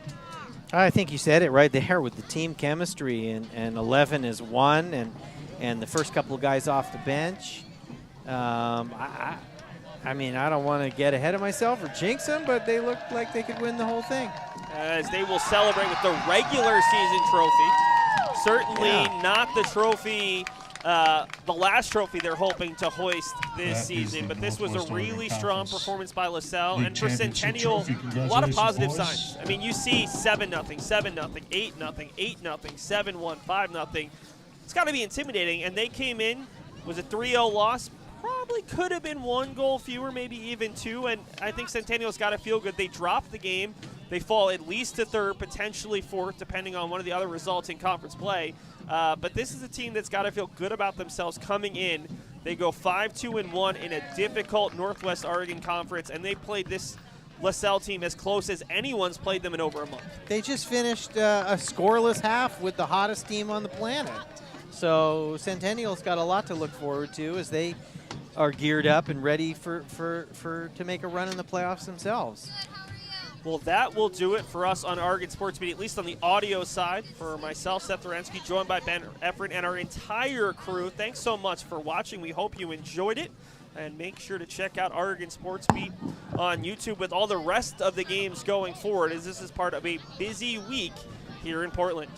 I think you said it right there with the team chemistry, and 11 is one, and the first couple of guys off the bench. I mean, I don't want to get ahead of myself or jinx them, but they look like they could win the whole thing. As they will celebrate with the regular season trophy. Certainly not the trophy, the last trophy they're hoping to hoist this season, but this was a really strong performance by LaSalle. And for Centennial, a lot of positive signs. I mean, you see 7-0, 7-0, 8-0, 8-0, 7-1, 5-0. It's got to be intimidating, and they came in, was a 3-0 loss. Probably probably could have been 1 goal fewer, maybe even 2, and I think Centennial's got to feel good. They drop the game. They fall at least to 3rd, potentially 4th, depending on one of the other results in conference play. But this is a team that's got to feel good about themselves coming in. They go 5-2-1 in a difficult Northwest Oregon Conference, and they played this LaSalle team as close as anyone's played them in over a month. They just finished a scoreless half with the hottest team on the planet. So Centennial's got a lot to look forward to as they are geared up and ready to make a run in the playoffs themselves. Well, that will do it for us on Oregon Sports Beat, at least on the audio side. For myself, Seth Orensky, joined by Ben Efran and our entire crew. Thanks so much for watching. We hope you enjoyed it. And make sure to check out Oregon Sports Beat on YouTube with all the rest of the games going forward, as this is part of a busy week here in Portland.